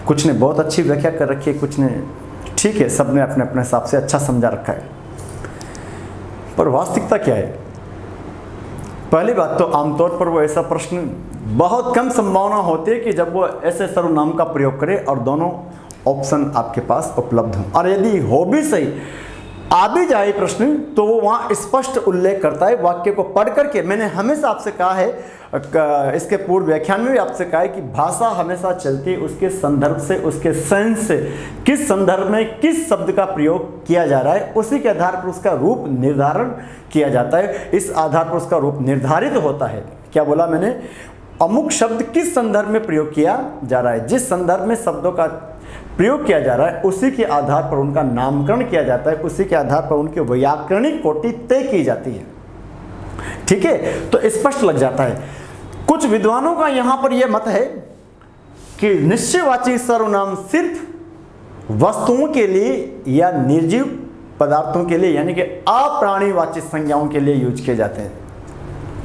कुछ ने बहुत अच्छी व्याख्या कर रखी है, कुछ ने ठीक है, सब ने अपने अपने हिसाब से अच्छा समझा रखा है। पर वास्तविकता क्या है? पहली बात तो आमतौर पर वो ऐसा प्रश्न बहुत कम संभावना होती है कि जब वो ऐसे सर्वनाम का प्रयोग करे और दोनों ऑप्शन आपके पास उपलब्ध हों। और यदि हो भी सही, आ भी जाए प्रश्न, तो वो वहाँ स्पष्ट उल्लेख करता है वाक्य को पढ़ करके। मैंने हमेशा आपसे कहा है, इसके पूर्व व्याख्यान में भी आपसे कहा है कि भाषा हमेशा चलती है उसके संदर्भ से, उसके सेंस से, किस संदर्भ में किस शब्द का प्रयोग किया जा रहा है, उसी के आधार पर उसका रूप निर्धारण किया जाता है। इस आधार पर उसका रूप निर्धारित होता है। क्या बोला मैंने? अमुक शब्द किस संदर्भ में प्रयोग किया जा रहा है, जिस संदर्भ में शब्दों का प्रयोग किया जा रहा है उसी के आधार पर उनका नामकरण किया जाता है, उसी के आधार पर उनकी व्याकरणिक कोटि तय की जाती है। ठीक है, तो स्पष्ट लग जाता है। कुछ विद्वानों का यहां पर यह मत है कि निश्चयवाची सर्वनाम सिर्फ वस्तुओं के लिए या निर्जीव पदार्थों के लिए, यानी कि अप्राणीवाची संज्ञाओं के लिए यूज किए जाते हैं।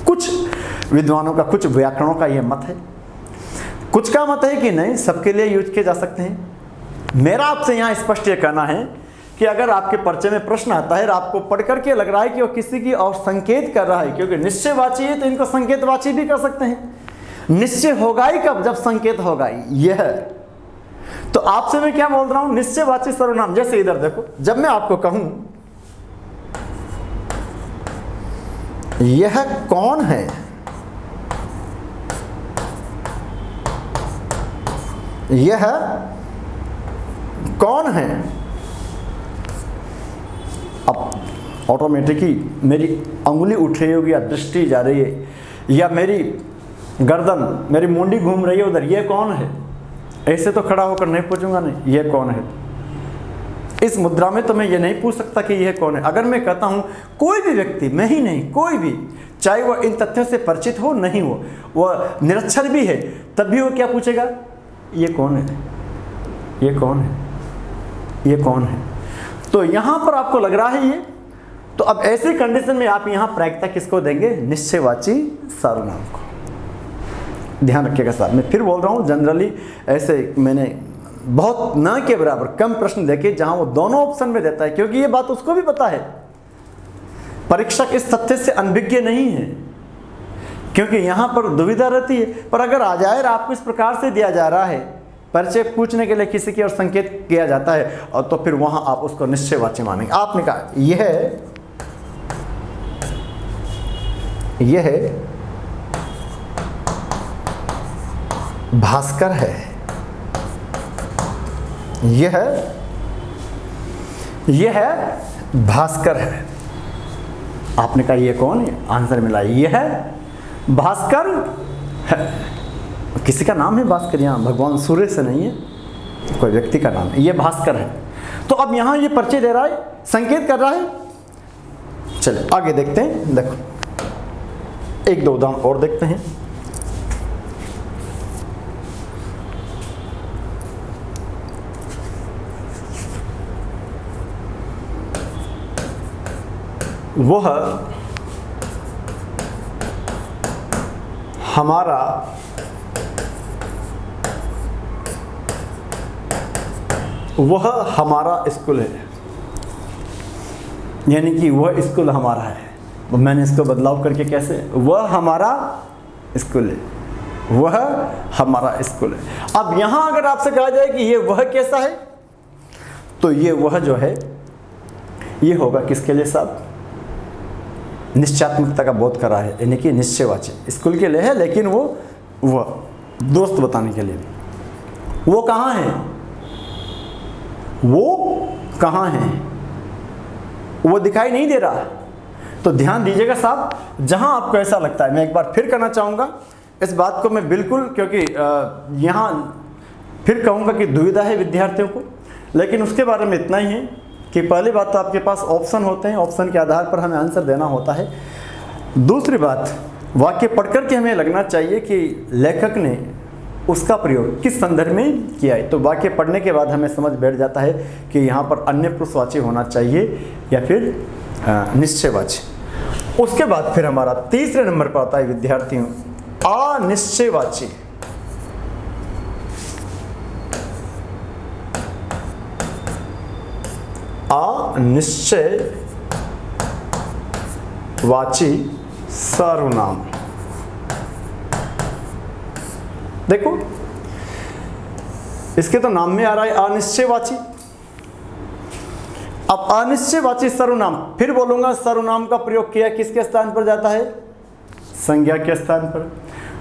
कुछ विद्वानों का, कुछ व्याकरणों का यह मत है। कुछ का मत है कि नहीं, सबके लिए यूज किए जा सकते हैं। मेरा आपसे यहाँ स्पष्ट ये कहना है कि अगर आपके पर्चे में प्रश्न आता है और आपको पढ़ करके लग रहा है कि वो किसी की और संकेत कर रहा है, क्योंकि निश्चयवाची है तो इनको संकेतवाची भी कर सकते हैं। निश्चय होगा ही कब? जब संकेत होगा। यह तो आपसे मैं क्या बोल रहा हूं, निश्चयवाची सर्वनाम। जैसे इधर देखो, जब मैं आपको कहूं यह कौन है, यह कौन है, अब ऑटोमेटिकली मेरी अंगुली उठ रही होगी या दृष्टि जा रही है या मेरी गर्दन, मेरी मुंडी घूम रही है उधर, ये कौन है? ऐसे तो खड़ा होकर नहीं पूछूंगा, नहीं ये कौन है। इस मुद्रा में तो मैं ये नहीं पूछ सकता कि यह कौन है। अगर मैं कहता हूं कोई भी व्यक्ति, मैं ही नहीं, कोई भी, चाहे वह इन तथ्यों से परिचित हो नहीं हो, वह निरक्षर भी है, तब भी वो क्या पूछेगा? ये कौन है, ये कौन है, ये कौन है। तो यहां पर आपको लग रहा है ये, तो अब ऐसी कंडीशन में आप यहां प्रायिकता किसको देंगे? निश्चयवाची सर्वनाम को। ध्यान रखिएगा साहब, मैं फिर बोल रहा हूं, जनरली ऐसे मैंने बहुत न के बराबर कम प्रश्न देखे जहां वो दोनों ऑप्शन में देता है, क्योंकि ये बात उसको भी पता है। परीक्षक इस तथ्य से अनभिज्ञ नहीं है, क्योंकि यहां पर दुविधा रहती है। पर अगर आ जाए और आपको इस प्रकार से दिया जा रहा है, परिचय पूछने के लिए किसी की और संकेत किया जाता है, और तो फिर वहां आप उसको निश्चयवाची मानेंगे। आपने कहा यह भास्कर है, यह भास्कर है। आपने कहा यह कौन है? आंसर मिला यह भास्कर है। किसी का नाम है भास्कर, यहाँ भगवान सूर्य से नहीं है, कोई व्यक्ति का नाम है, यह भास्कर है। तो अब यहां ये परिचय दे रहा है, संकेत कर रहा है। चलिए आगे देखते हैं। देखो एक दो उदाहरण और देखते हैं। वह हमारा वह हमारा स्कूल है, यानी कि वह स्कूल हमारा है। तो मैंने इसको बदलाव करके कैसे, वह हमारा स्कूल है, वह हमारा स्कूल है। अब यहाँ अगर आपसे कहा जाए कि ये वह कैसा है, तो ये वह जो है ये होगा किसके लिए साहब, निश्चयात्मकता का बोध करा है, यानी कि निश्चयवाची स्कूल के लिए है, लेकिन वह दोस्त बताने के लिए। वो कहाँ है, वो कहाँ है, वो दिखाई नहीं दे रहा। तो ध्यान दीजिएगा साहब, जहां आपको ऐसा लगता है, मैं एक बार फिर करना चाहूँगा इस बात को मैं बिल्कुल, क्योंकि यहाँ फिर कहूँगा कि दुविधा है विद्यार्थियों को, लेकिन उसके बारे में इतना ही है कि पहली बात तो आपके पास ऑप्शन होते हैं, ऑप्शन के आधार पर हमें आंसर देना होता है। दूसरी बात, वाक्य पढ़कर के हमें लगना चाहिए कि लेखक ने उसका प्रयोग किस संदर्भ में किया है। तो वाक्य पढ़ने के बाद हमें समझ बैठ जाता है कि यहाँ पर अन्य पुरुषवाची होना चाहिए या फिर निश्चयवाची। उसके बाद फिर हमारा तीसरे नंबर पर आता है विद्यार्थियों अनिश्चयवाची। अनिश्चयवाची सर्वनाम। देखो इसके तो नाम में आ रहा है अनिश्चयवाची। अब अनिश्चयवाची सर्वनाम, फिर बोलूंगा सर्वनाम का प्रयोग किया किसके स्थान पर जाता है, संज्ञा के स्थान पर।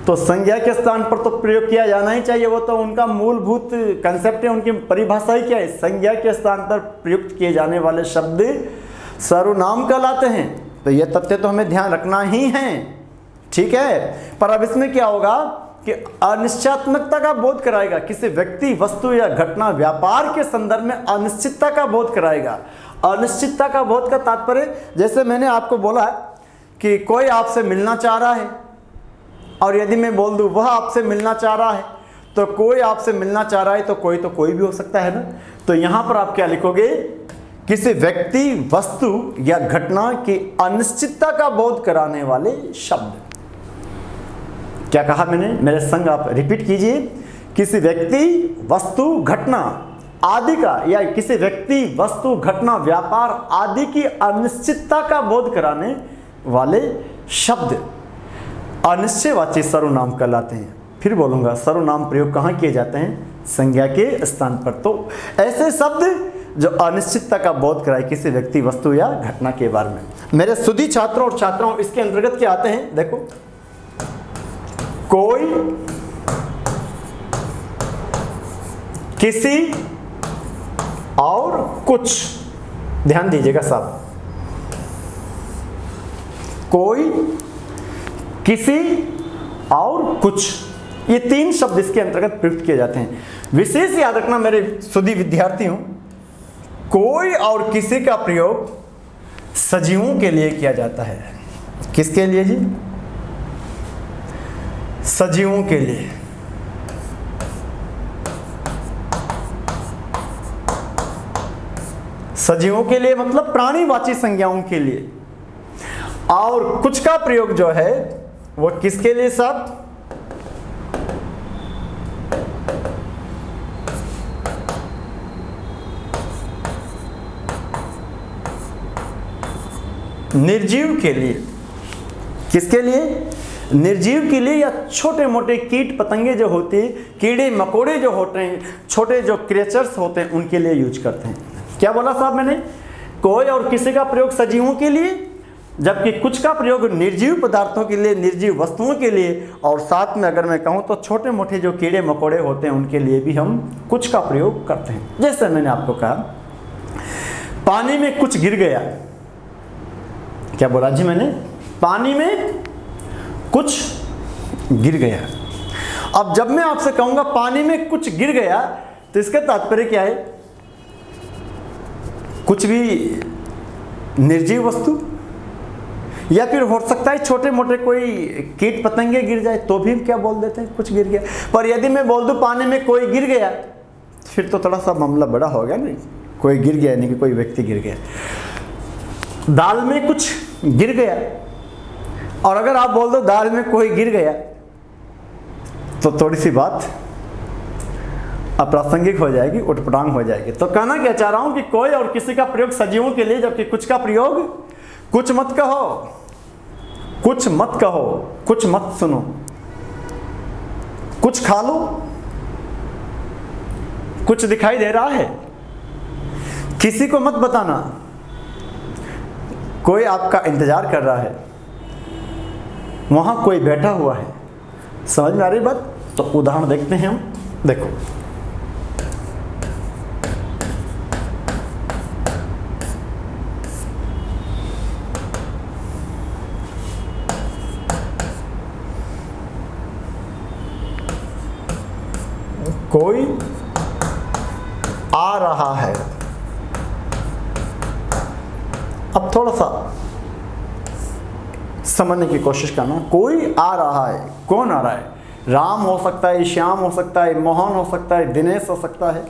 तो संज्ञा के स्थान पर तो प्रयोग किया जाना ही चाहिए, वो तो उनका मूलभूत कंसेप्ट है, उनकी परिभाषा ही क्या है, संज्ञा के स्थान पर प्रयुक्त किए जाने वाले शब्द सर्वनाम कहलाते हैं। तो यह तथ्य तो हमें ध्यान रखना ही है, ठीक है। पर अब इसमें क्या होगा कि अनिश्चयात्मकता का बोध कराएगा, किसी व्यक्ति, वस्तु या घटना, व्यापार के संदर्भ में अनिश्चितता का बोध कराएगा। अनिश्चितता का बोध का तात्पर्य, जैसे मैंने आपको बोला कि कोई आपसे मिलना चाह रहा है, और यदि मैं बोल दूं वह आपसे मिलना चाह रहा है, तो कोई आपसे मिलना चाह रहा है तो कोई भी हो सकता है ना। तो यहां पर आप क्या लिखोगे, किसी व्यक्ति, वस्तु या घटना की अनिश्चितता का बोध कराने वाले शब्द। क्या कहा मैंने, मेरे संग आप रिपीट कीजिए, किसी व्यक्ति, वस्तु, घटना आदि का, या किसी व्यक्ति, वस्तु, घटना, व्यापार आदि की अनिश्चितता का बोध कराने वाले शब्द अनिश्चयवाची सर्वनाम कहलाते हैं। फिर बोलूंगा सर्वनाम प्रयोग कहाँ किए जाते हैं, संज्ञा के स्थान पर। तो ऐसे शब्द जो अनिश्चितता का बोध कराए किसी व्यक्ति, वस्तु या घटना के बारे में। मेरे सुधी छात्रों और छात्राओं, इसके अंतर्गत क्या आते हैं, देखो, कोई, किसी और कुछ। ध्यान दीजिएगा साहब, कोई, किसी और कुछ, ये तीन शब्द इसके अंतर्गत प्रयुक्त किए जाते हैं। विशेष याद रखना मेरे सुधी विद्यार्थियों, कोई और किसी का प्रयोग सजीवों के लिए किया जाता है। किसके लिए जी, सजीवों के लिए। सजीवों के लिए मतलब प्राणीवाची संज्ञाओं के लिए। और कुछ का प्रयोग जो है वो किसके लिए साहब, निर्जीव के लिए। किसके लिए, निर्जीव के लिए, या छोटे मोटे कीट पतंगे जो होते हैं, कीड़े मकोड़े जो होते हैं, छोटे जो क्रिएचर्स होते हैं, उनके लिए यूज करते हैं। क्या बोला साहब मैंने, कोई और किसी का प्रयोग सजीवों के लिए, जबकि कुछ का प्रयोग निर्जीव पदार्थों के लिए, निर्जीव वस्तुओं के लिए, और साथ में अगर मैं कहूं तो छोटे मोटे जो कीड़े मकोड़े होते हैं उनके लिए भी हम कुछ का प्रयोग करते हैं। जैसे मैंने आपको कहा, पानी में कुछ गिर गया। क्या बोला जी मैंने, पानी में कुछ गिर गया। अब जब मैं आपसे कहूंगा पानी में कुछ गिर गया, तो इसका तात्पर्य क्या है, कुछ भी निर्जीव वस्तु, या फिर हो सकता है छोटे मोटे कोई कीट पतंगे गिर जाए तो भी क्या बोल देते हैं, कुछ गिर गया। पर यदि मैं बोल दूं पानी में कोई गिर गया, फिर तो थोड़ा सा मामला बड़ा हो गया नहीं, कोई गिर गया यानी कि कोई व्यक्ति गिर गया। दाल में कुछ गिर गया, और अगर आप बोल दो दाल में कोई गिर गया, तो थोड़ी सी बात अप्रासंगिक हो जाएगी, उटपटांग हो जाएगी। तो कहना क्या चाह रहा हूं कि कोई और किसी का प्रयोग सजीवों के लिए, जबकि कुछ का प्रयोग कुछ मत कहो, कुछ मत कहो, कुछ मत सुनो, कुछ खा लो, कुछ दिखाई दे रहा है, किसी को मत बताना, कोई आपका इंतजार कर रहा है, वहां कोई बैठा हुआ है। समझ में आ रही बात? तो उदाहरण देखते हैं हम। देखो, कोई आ रहा है। अब थोड़ा सा समझने की कोशिश करना। कोई आ रहा है, कौन आ रहा है? राम हो सकता है, श्याम हो सकता है, मोहन हो सकता है, दिनेश हो सकता है,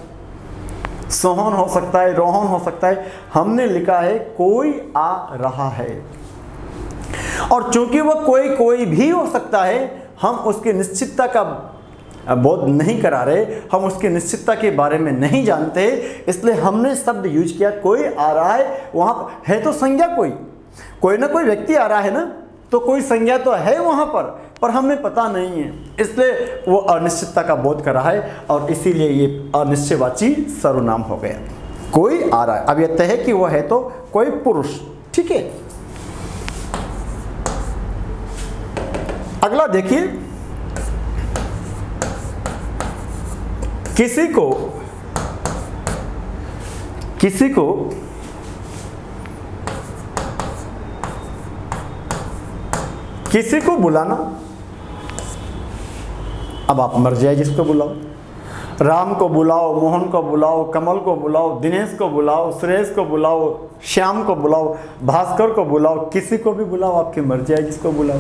सोहन हो सकता है, रोहन हो सकता है। हमने लिखा है कोई आ रहा है, और चूंकि वह कोई भी हो सकता है, हम उसकी निश्चितता का बोध नहीं करा रहे, हम उसकी निश्चितता के बारे में नहीं जानते, इसलिए हमने शब्द यूज किया कोई आ रहा है। वहां है तो संज्ञा, कोई ना कोई व्यक्ति आ रहा है ना, तो कोई संज्ञा तो है वहां पर हमें पता नहीं है, इसलिए वो अनिश्चितता का बोध कर रहा है, और इसीलिए ये अनिश्चयवाची सर्वनाम हो गया। कोई आ रहा है। अब यह तय है कि वह है तो कोई पुरुष, ठीक है। अगला देखिए, किसी को बुलाना। अब आप मर्जी है जिसको बुलाओ, राम को बुलाओ, मोहन को बुलाओ, कमल को बुलाओ, दिनेश को बुलाओ, सुरेश को बुलाओ, श्याम को बुलाओ, भास्कर को बुलाओ, किसी को भी बुलाओ, आपकी मर्जी है जिसको बुलाओ।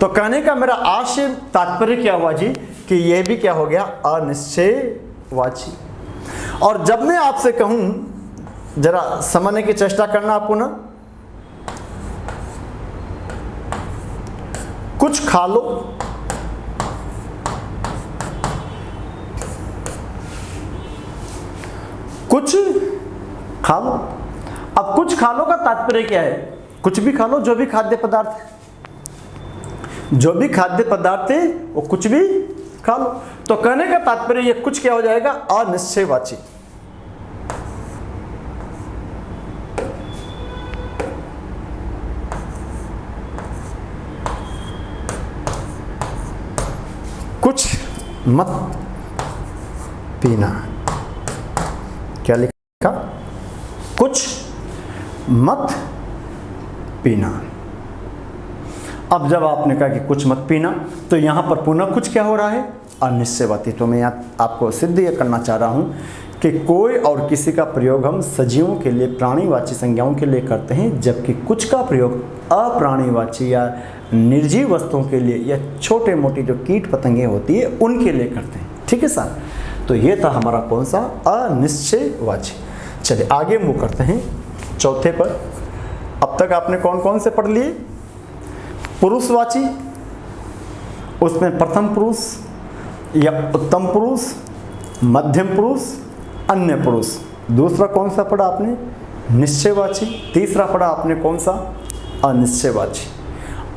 तो कहने का मेरा आशय तात्पर्य क्या हुआ जी, कि यह भी क्या हो गया, अनिश्चयवाची। और जब मैं आपसे कहूं, जरा समझने की चेष्टा करना आपको ना, कुछ खा लो, कुछ खा लो। अब कुछ खा लो का तात्पर्य क्या है? कुछ भी खा लो, जो भी खाद्य पदार्थ है, जो भी खाद्य पदार्थ है वो कुछ भी खा लो। तो कहने का तात्पर्य ये कुछ क्या हो जाएगा, अनिश्चयवाची। कुछ मत पीना। क्या लिखा? कुछ मत पीना। अब जब आपने कहा कि कुछ मत पीना, तो यहां पर पुनः कुछ क्या हो रहा है, अनिश्चयवाची। तो मैं यहाँ आपको सिद्ध यह करना चाह रहा हूं कि कोई और किसी का प्रयोग हम सजीवों के लिए, प्राणीवाची संज्ञाओं के लिए करते हैं, जबकि कुछ का प्रयोग अप्राणीवाची या निर्जीव वस्तुओं के लिए, या छोटे मोटी जो कीट पतंगे होती है उनके लिए करते हैं। ठीक है सर? तो ये था हमारा कौन सा, अनिश्चयवाची। चलिए आगे मूव करते हैं चौथे पर। अब तक आपने कौन कौन से पढ़ लिए? पुरुषवाची, उसमें प्रथम पुरुष या उत्तम पुरुष, मध्यम पुरुष, अन्य पुरुष। दूसरा कौन सा पढ़ा आपने? निश्चयवाची। तीसरा पढ़ा आपने कौन सा? अनिश्चयवाची।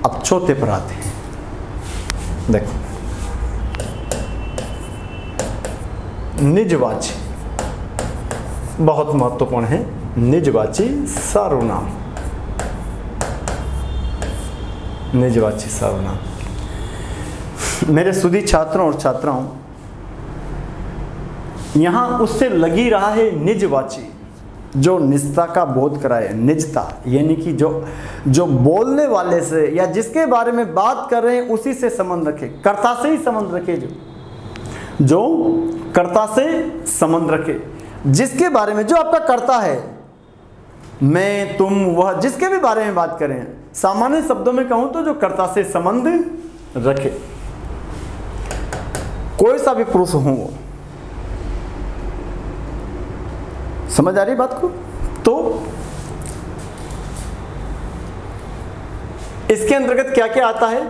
अब चौथे पर आते हैं। देखो, निजवाची बहुत महत्वपूर्ण है। निजवाची सर्वनाम, निजवाची सर्वनाम। मेरे सुधी छात्रों और छात्राओं, यहां उससे लगी रहा है निजवाची, जो निजता का बोध कराए। निजता यानी कि जो बोलने वाले से या जिसके बारे में बात कर रहे हैं उसी से संबंध रखे, कर्ता से ही संबंध रखे, जो कर्ता से संबंध रखे, जिसके बारे में, जो आपका कर्ता है, मैं, तुम, वह, जिसके भी बारे में बात करें, सामान्य शब्दों में कहूं तो जो कर्ता से संबंध रखे, कोई सा भी पुरुष हो वो। समझ आ रही बात को? तो इसके अंतर्गत क्या क्या आता है?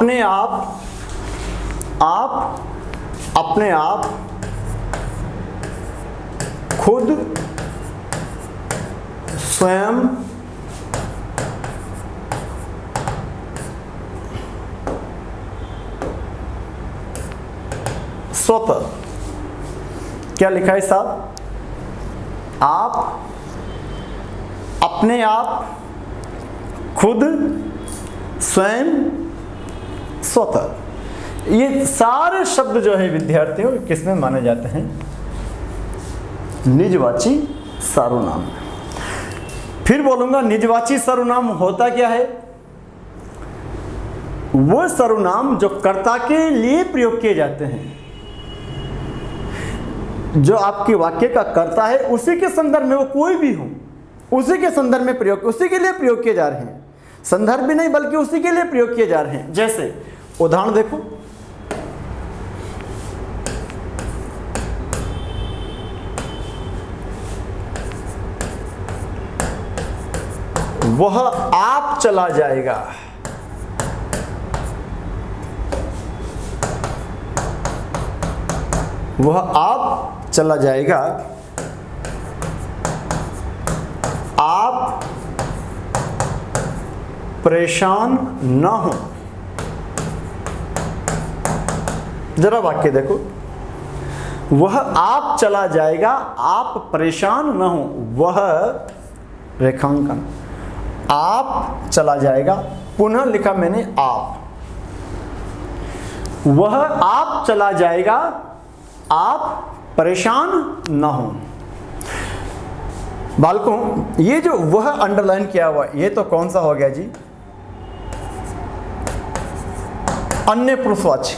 अपने आप खुद स्वयं स्वतः, क्या लिखा है साहब? आप अपने आप खुद स्वयं स्वतः, ये सारे शब्द जो है विद्यार्थियों किसमें माने जाते हैं? निजवाची सर्वनाम। फिर बोलूंगा निजवाची सर्वनाम होता क्या है? वो सर्वनाम जो कर्ता के लिए प्रयोग किए जाते हैं, जो आपके वाक्य का कर्ता है उसी के संदर्भ में, वो कोई भी हो उसी के संदर्भ में प्रयोग, उसी के लिए प्रयोग किए जा रहे हैं, संदर्भ भी नहीं बल्कि उसी के लिए प्रयोग किए जा रहे हैं। जैसे उदाहरण देखो, वह आप चला जाएगा, वह आप चला जाएगा, आप परेशान न हो। जरा वाक्य देखो, वह आप चला जाएगा, आप परेशान न हो। वह रेखांकन, आप चला जाएगा, पुनः लिखा मैंने आप। वह आप चला जाएगा, आप परेशान न हो। बालकों, ये जो वह अंडरलाइन किया हुआ, ये तो कौन सा हो गया जी? अन्य पुरुषवाची।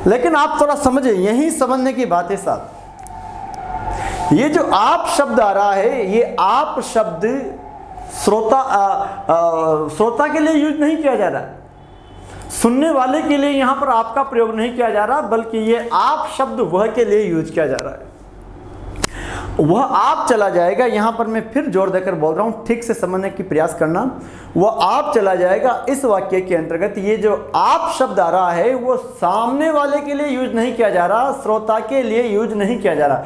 लेकिन आप थोड़ा समझे, यही समझने की बात है साहब। ये जो आप शब्द आ रहा है, ये आप शब्द श्रोता के लिए यूज नहीं किया जा रहा, सुनने वाले के लिए यहां पर आपका प्रयोग नहीं किया जा रहा, बल्कि ये आप शब्द वह के लिए यूज किया जा रहा है। वह आप चला जाएगा, यहां पर मैं फिर जोर देकर बोल रहा हूं, ठीक से समझने की प्रयास करना। वह आप चला जाएगा, इस वाक्य के अंतर्गत ये जो आप शब्द आ रहा है वो सामने वाले के लिए यूज नहीं किया जा रहा, श्रोता के लिए यूज नहीं किया जा रहा।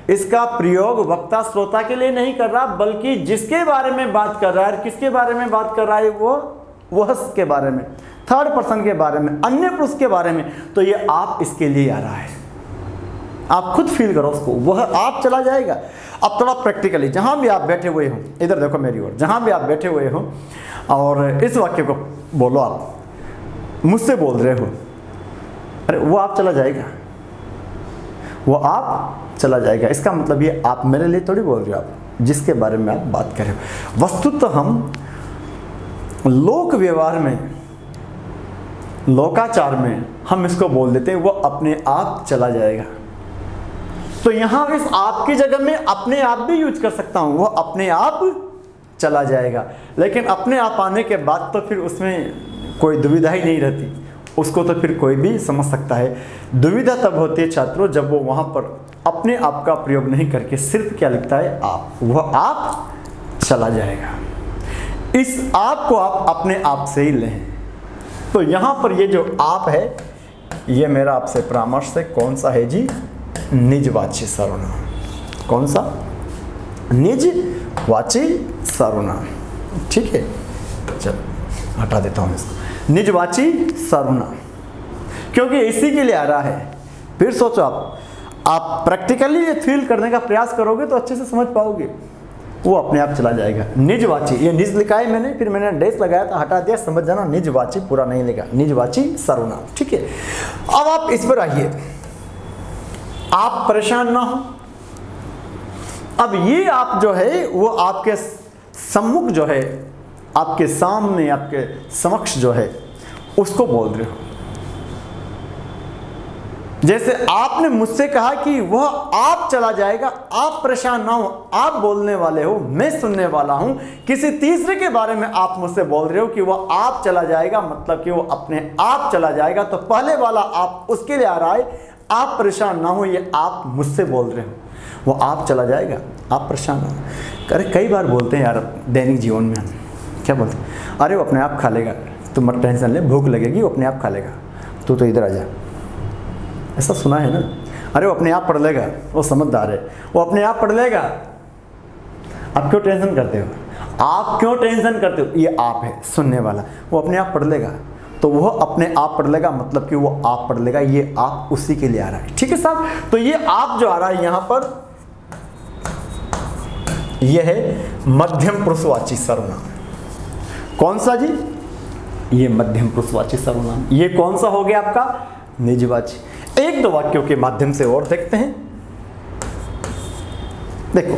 इसका प्रयोग वक्ता श्रोता के लिए नहीं कर रहा, बल्कि जिसके बारे में बात कर रहा है, किसके बारे में बात कर रहा है, वह के बारे में, थर्ड पर्सन के बारे में, अन्य पुरुष के बारे में। तो ये आप इसके लिए आ रहा है, आप खुद फील करो उसको। वह आप चला जाएगा। अब थोड़ा प्रैक्टिकली, जहां भी आप बैठे हुए हो, इधर देखो मेरी ओर, जहां भी आप बैठे हुए हो और इस वाक्य को बोलो, आप मुझसे बोल रहे हो, अरे वो आप चला जाएगा, वो आप चला जाएगा। इसका मतलब ये आप मेरे लिए थोड़ी बोल रहे हो, आप जिसके बारे में आप बात कर रहे हो। वस्तुतः हम लोक व्यवहार में, लोकाचार में हम इसको बोल देते हैं, वो अपने आप चला जाएगा। तो यहां इस आप की जगह में अपने आप भी यूज कर सकता हूं, वो अपने आप चला जाएगा। लेकिन अपने आप आने के बाद तो फिर उसमें कोई दुविधा ही नहीं रहती, उसको तो फिर कोई भी समझ सकता है। दुविधा तब होती है छात्रों जब वो वहां पर अपने आप का प्रयोग नहीं करके सिर्फ क्या लिखता है, आप। वह आप चला जाएगा। इस आप को आप अपने आप से ही लें। तो यहां पर ये जो आप है, ये मेरा आपसे परामर्श है, कौन सा है जी? निजवाची सर्वनाम। कौन सा? निजवाची सर्वनाम। ठीक है, चलो हटा देता हूं इसको। निजवाची सर्वनाम, क्योंकि इसी के लिए आ रहा है। फिर सोचो, आप प्रैक्टिकली ये फील करने का प्रयास करोगे तो अच्छे से समझ पाओगे। वो अपने आप चला जाएगा। निजवाची, ये निज लिखा है मैंने, फिर मैंने डेस लगाया था, हटा दिया, समझ जाना। निजवाची पूरा नहीं लिखा, निजवाची सर्वनाम। ठीक है, अब आप इस पर आइए, आप परेशान ना हो। अब ये आप जो है वो आपके सम्मुख जो है, आपके सामने, आपके समक्ष जो है, उसको बोल रहे हो। जैसे आपने मुझसे कहा कि वह आप चला जाएगा, आप परेशान ना हो, आप बोलने वाले हो, मैं सुनने वाला हूं। किसी तीसरे के बारे में आप मुझसे बोल रहे हो कि वह आप चला जाएगा, मतलब कि वो अपने आप चला जाएगा। तो पहले वाला आप उसके लिए आ रहा है, आप परेशान ना हो, ये आप मुझसे बोल रहे हो। वो आप चला जाएगा, आप परेशान ना हो। अरे कई बार बोलते हैं यार दैनिक जीवन में, हम क्या बोलते हैं, अरे वो अपने आप खा लेगा, तो मत टेंशन ले, भूख लगेगी वो अपने आप खा लेगा, तू तो इधर आ जा। ऐसा सुना है ना, अरे वो अपने आप पढ़ लेगा, वो समझदार है, वो अपने आप पढ़ लेगा। आप क्यों टेंशन करते हो, आप क्यों टेंशन करते हो? ये आप है सुनने वाला, वो अपने आप पढ़ लेगा। तो वो अपने आप पढ़ लेगा मतलब कि वो आप पढ़ लेगा, ये आप उसी के लिए आ रहा है। ठीक है साहब, तो ये आप जो आ रहा है यहां पर, ये है मध्यम पुरुषवाची सर्वनाम। कौन सा जी? ये मध्यम पुरुषवाची सर्वनाम। ये कौन सा हो गया आपका? निजवाची। एक दो वाक्यों के माध्यम से और देखते हैं। देखो,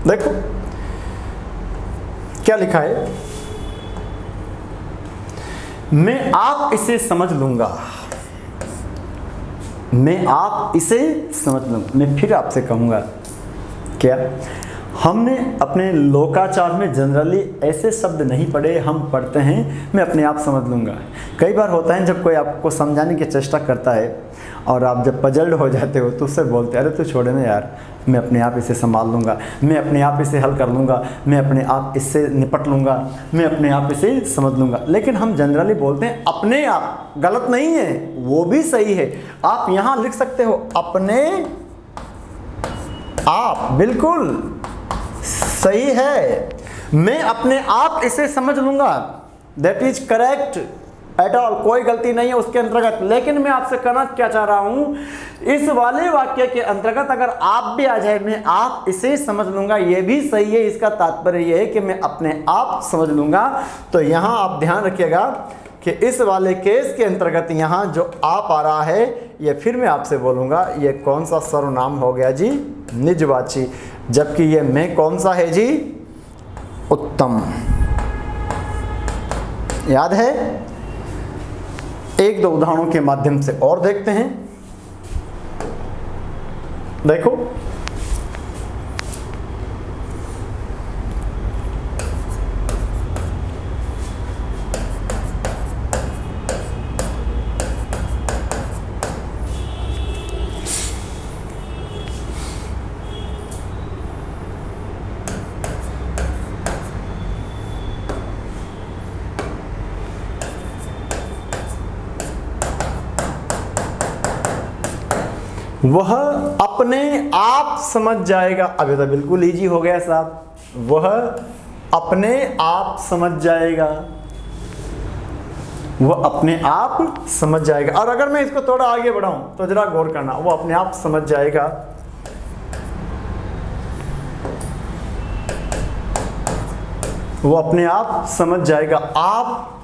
देखो क्या लिखा है, मैं आप इसे समझ लूंगा, मैं आप इसे समझ लूंगा। मैं फिर आपसे कहूंगा, क्या हमने अपने लोकाचार में जनरली ऐसे शब्द नहीं पढ़े, हम पढ़ते हैं मैं अपने आप समझ लूंगा। कई बार होता है जब कोई आपको समझाने की चेष्टा करता है और आप जब पजल्ड हो जाते हो तो उससे बोलते हैं, अरे तू छोड़े ना यार, मैं अपने आप इसे संभाल लूँगा, मैं अपने आप इसे हल कर लूँगा, मैं अपने आप इससे निपट लूँगा, मैं अपने आप इसे समझ लूँगा। लेकिन हम जनरली बोलते हैं अपने आप। गलत नहीं है, वो भी सही है। आप यहाँ लिख सकते हो अपने आप, बिल्कुल सही है। मैं अपने आप इसे समझ लूँगा, that is correct at all, कोई गलती नहीं है उसके अंतर्गत। लेकिन मैं आपसे कहना क्या चाह रहा हूं, इस वाले वाक्य के अंतर्गत अगर आप भी आ जाए, मैं आप इसे समझ लूंगा, ये भी सही है। इसका तात्पर्य यह है कि मैं अपने आप समझ लूंगा। तो यहां आप ध्यान रखिएगा कि इस वाले केस के अंतर्गत यहां जो आप आ रहा है, ये फिर मैं आपसे बोलूंगा, ये कौन सा सर्वनाम हो गया जी? निजवाची। जबकि ये मैं कौन सा है जी? उत्तम। याद है? एक दो उदाहरणों के माध्यम से और देखते हैं। देखो, वह अपने आप समझ जाएगा। अब ये तो बिल्कुल इजी हो गया साहब, वह अपने आप समझ जाएगा, वह अपने आप समझ जाएगा। और अगर मैं इसको थोड़ा आगे बढ़ाऊं तो जरा गौर करना, वो अपने आप समझ जाएगा, वो अपने आप समझ जाएगा। आप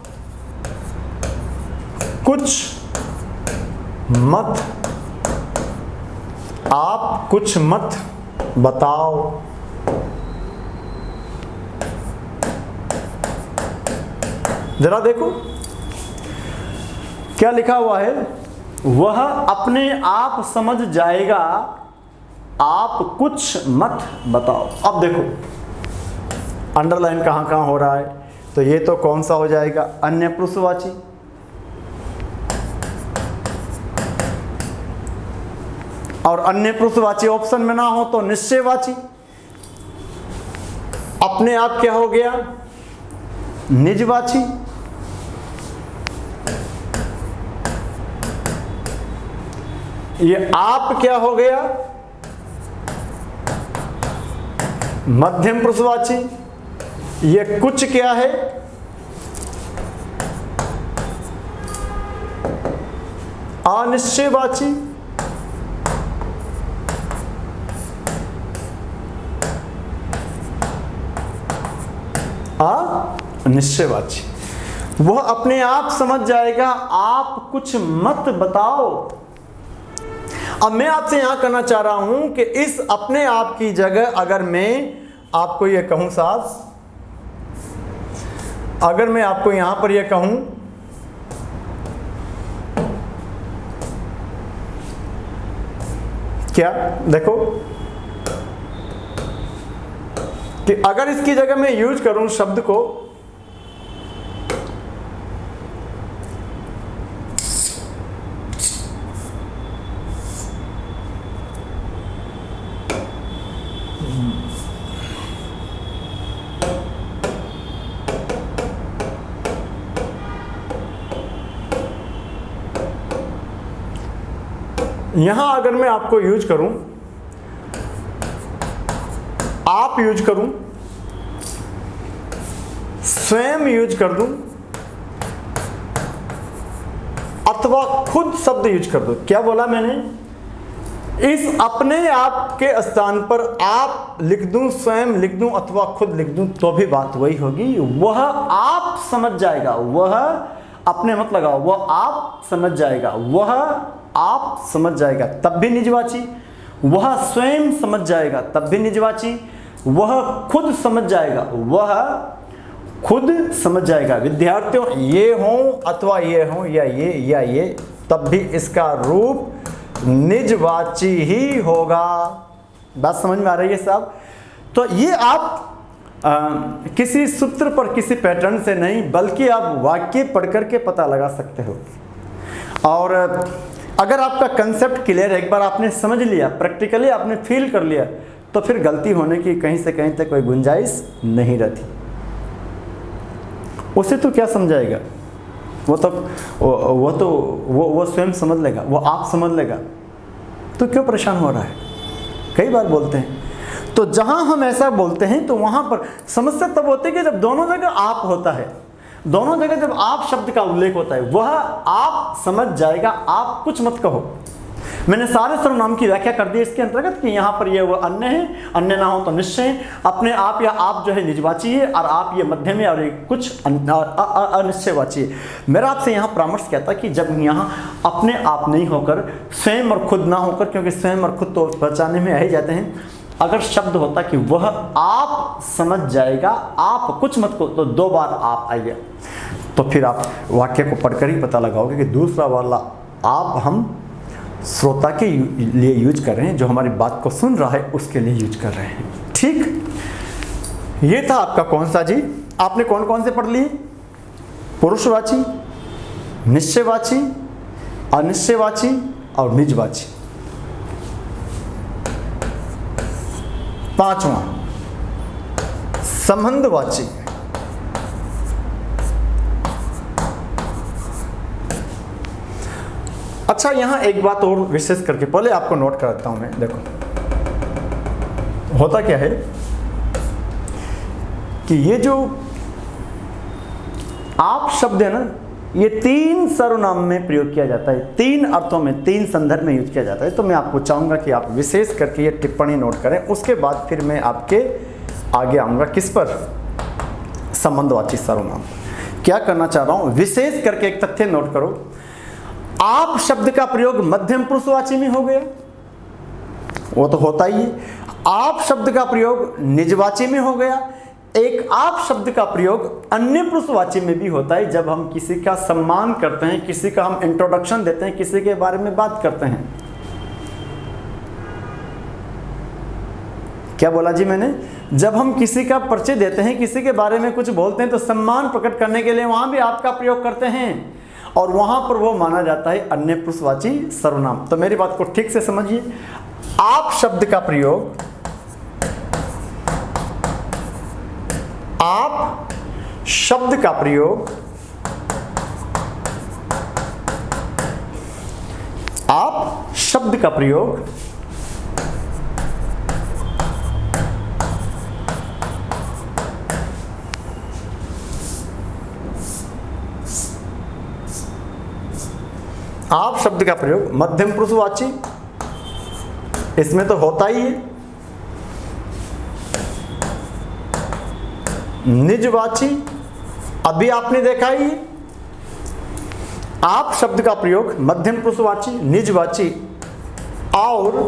कुछ मत, आप कुछ मत बताओ। जरा देखो क्या लिखा हुआ है, वह अपने आप समझ जाएगा, आप कुछ मत बताओ। अब देखो अंडरलाइन कहां कहां हो रहा है, तो ये तो कौन सा हो जाएगा? अन्य पुरुषवाची। और अन्य पुरुषवाची ऑप्शन में ना हो तो निश्चयवाची। अपने आप क्या हो गया? निजवाची। ये आप क्या हो गया? मध्यम पुरुषवाची। ये कुछ क्या है? अनिश्चयवाची। निश्चयवाची। वह अपने आप समझ जाएगा, आप कुछ मत बताओ। अब मैं आपसे यहां कहना चाह रहा हूं कि इस अपने आप की जगह अगर मैं आपको यह कहूं साहब, अगर मैं आपको यहां पर यह कहूं क्या देखो कि अगर इसकी जगह मैं यूज करूं शब्द को यहां अगर मैं आपको यूज करूं, आप यूज करूं, स्वयं यूज कर दूं, अथवा खुद शब्द यूज कर दूं, क्या बोला मैंने? इस अपने आप के स्थान पर आप लिख दूं, स्वयं लिख दूं अथवा खुद लिख दूं, तो भी बात वही होगी। वह आप समझ जाएगा, वह अपने मत लगाओ, वह आप समझ जाएगा, वह आप समझ जाएगा, तब भी निजवाची। वह स्वयं समझ जाएगा, तब भी निजवाची। वह खुद समझ जाएगा, वह खुद समझ जाएगा। विद्यार्थियों, ये हो अथवा ये हो या ये, तब भी इसका रूप निजवाची ही होगा। बात समझ में आ रही है साहब? तो ये आप किसी सूत्र पर, किसी पैटर्न से नहीं, बल्कि आप वाक्य पढ़कर के पता लगा सकते हो। और अगर आपका कंसेप्ट क्लियर है, एक बार आपने समझ लिया, प्रैक्टिकली आपने फील कर लिया, तो फिर गलती होने की कहीं से कहीं तक कोई गुंजाइश नहीं रहती। उसे तो क्या समझाएगा, वो स्वयं समझ लेगा, वो आप समझ लेगा, तो क्यों परेशान हो रहा है? कई बार बोलते हैं। तो जहां हम ऐसा बोलते हैं तो वहां पर समस्या तब होती है कि जब दोनों जगह आप होता है, दोनों जगह जब आप शब्द का उल्लेख होता है, वह आप समझ जाएगा, आप कुछ मत कहो। मैंने सारे सर्वनाम की व्याख्या कर दी इसके अंतर्गत कि यहाँ पर ये वो अन्य है, अन्य ना हो तो निश्चय है, अपने आप या आप जो है निजवाची है, और आप ये मध्यम है, और कुछ अनिश्चयवाची है। मेरा आपसे यहाँ परामर्श क्या था कि जब यहाँ अपने आप नहीं होकर, स्वयं और खुद ना होकर, क्योंकि स्वयं और खुद तो पहचाने में आ ही जाते हैं, अगर शब्द होता कि वह आप समझ जाएगा, आप कुछ मत को, तो दो बार आप आइए, तो फिर आप वाक्य को पढ़कर ही पता लगाओगे कि दूसरा वाला आप हम श्रोता के लिए यूज कर रहे हैं, जो हमारी बात को सुन रहा है उसके लिए यूज कर रहे हैं। ठीक, ये था आपका कौन सा जी? आपने कौन कौन से पढ़ लिए? पुरुषवाची, निश्चयवाची, अनिश्चयवाची और निजवाची। पांचवा संबंधवाची। अच्छा, यहां एक बात और विशेष करके पहले आपको नोट कर देता हूं मैं। देखो होता क्या है कि ये जो आप शब्द है ना, ये तीन सर्वनाम में प्रयोग किया जाता है, तीन अर्थों में, तीन संदर्भ में यूज किया जाता है। तो मैं आपको चाहूंगा कि आप विशेष करके ये टिप्पणी नोट करें, उसके बाद फिर मैं आपके आगे आऊंगा किस पर? संबंधवाची सर्वनाम। क्या करना चाह रहा हूं, विशेष करके एक तथ्य नोट करो। आप शब्द का प्रयोग मध्यम पुरुषवाची में हो गया, वो तो होता ही है। आप शब्द का प्रयोग निजवाची में हो गया। एक आप शब्द का प्रयोग अन्य पुरुषवाची में भी होता है, जब हम किसी का सम्मान करते हैं, किसी का हम इंट्रोडक्शन देते हैं, किसी के बारे में बात करते हैं। क्या बोला जी मैंने? जब हम किसी का परिचय देते हैं, किसी के बारे में कुछ बोलते हैं, तो सम्मान प्रकट करने के लिए वहां भी आपका प्रयोग करते हैं, और वहां पर वो माना जाता है अन्य पुरुषवाची सर्वनाम। तो मेरी बात को ठीक से समझिए। आप शब्द का प्रयोग, आप शब्द का प्रयोग, आप शब्द का प्रयोग आप शब्द का प्रयोग मध्यम पुरुषवाची, इसमें तो होता ही है। निजवाची, अभी आपने देखा ही, आप शब्द का प्रयोग मध्यम पुरुषवाची, निजवाची और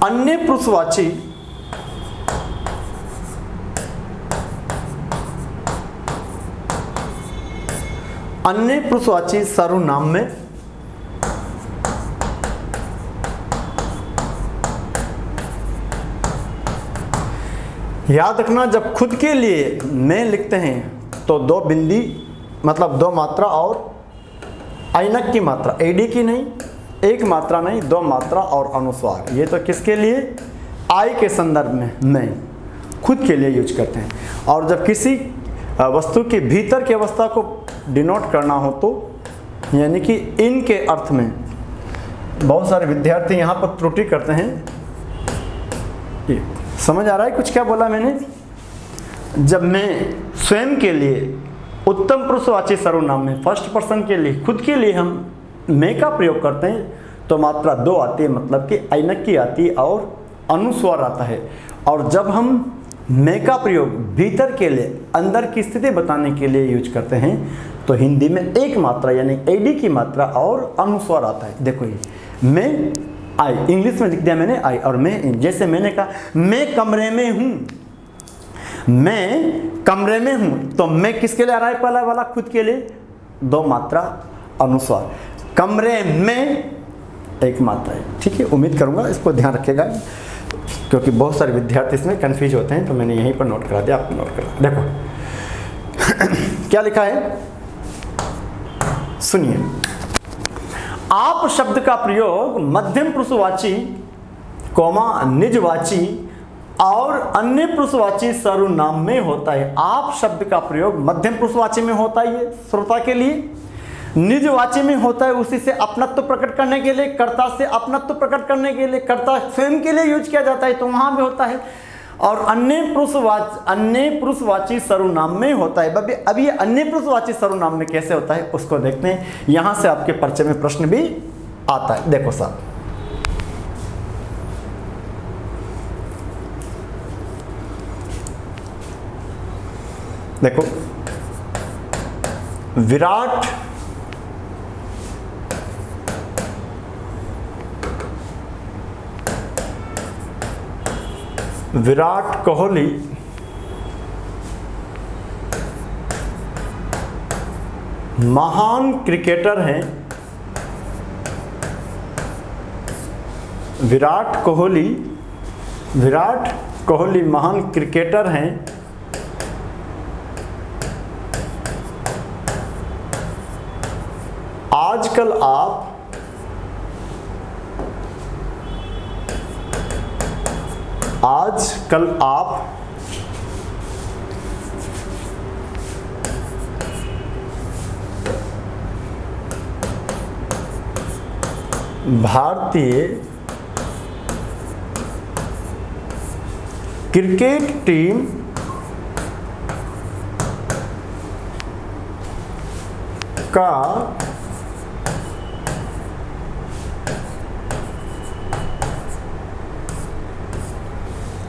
अन्य पुरुषवाची अन्य पुरुषवाची सर्वनाम में याद रखना, जब खुद के लिए मैं लिखते हैं तो दो बिंदी मतलब दो मात्रा और ऐनक की मात्रा, एडी की नहीं, एक मात्रा नहीं, दो मात्रा और अनुस्वार। ये तो किसके लिए? आई के संदर्भ में मैं खुद के लिए यूज करते हैं। और जब किसी वस्तु के भीतर की अवस्था को डिनोट करना हो तो यानी कि इन के अर्थ में, बहुत सारे विद्यार्थी यहाँ पर त्रुटि करते हैं। ये समझ आ रहा है कुछ क्या बोला मैंने? जब मैं स्वयं के लिए उत्तम पुरुषवाची सर्वनाम में फर्स्ट पर्सन के लिए, खुद के लिए हम मैं का प्रयोग करते हैं तो मात्रा दो आती है, मतलब कि ऐनक की आती है और अनुस्वार आता है। और जब हम मैं का प्रयोग भीतर के लिए, अंदर की स्थिति बताने के लिए यूज करते हैं तो हिंदी में एक मात्रा यानी एडी की मात्रा और अनुस्वार आता है। देखो ये मैं आई, इंग्लिश में लिख दिया मैंने आई, और मैं, जैसे मैंने कहा मैं कमरे में हूँ, मैं कमरे में हूँ, तो मैं किसके लिए आ रहा है? पहला वाला खुद के लिए, दो मात्रा अनुस्वार। कमरे में एक मात्रा है। ठीक है, उम्मीद करूँगा इसको ध्यान रखिएगा, क्योंकि बहुत सारे विद्यार्थी इसमें कंफ्यूज होते हैं, तो मैंने यहीं पर नोट करा दिया, आपको नोट करा। देखो क्या लिखा है, सुनिए। आप शब्द का प्रयोग मध्यम पुरुषवाची, कोमा निजवाची और अन्य पुरुषवाची सर्वनाम में होता है। आप शब्द का प्रयोग मध्यम पुरुषवाची में होता है श्रोता के लिए, निजवाची में होता है उसी से अपनत्व प्रकट करने के लिए, कर्ता से अपनत्व प्रकट करने के लिए, कर्ता स्वयं के लिए यूज किया जाता है तो वहां भी होता है, और अन्य पुरुषवाची सर्वनाम में होता है। अभी अन्य पुरुषवाची सर्वनाम में कैसे होता है उसको देखते हैं। यहां से आपके परिचय में प्रश्न भी आता है। देखो साहब, देखो विराट कोहली महान क्रिकेटर हैं। विराट कोहली महान क्रिकेटर हैं। आजकल आप भारतीय क्रिकेट टीम का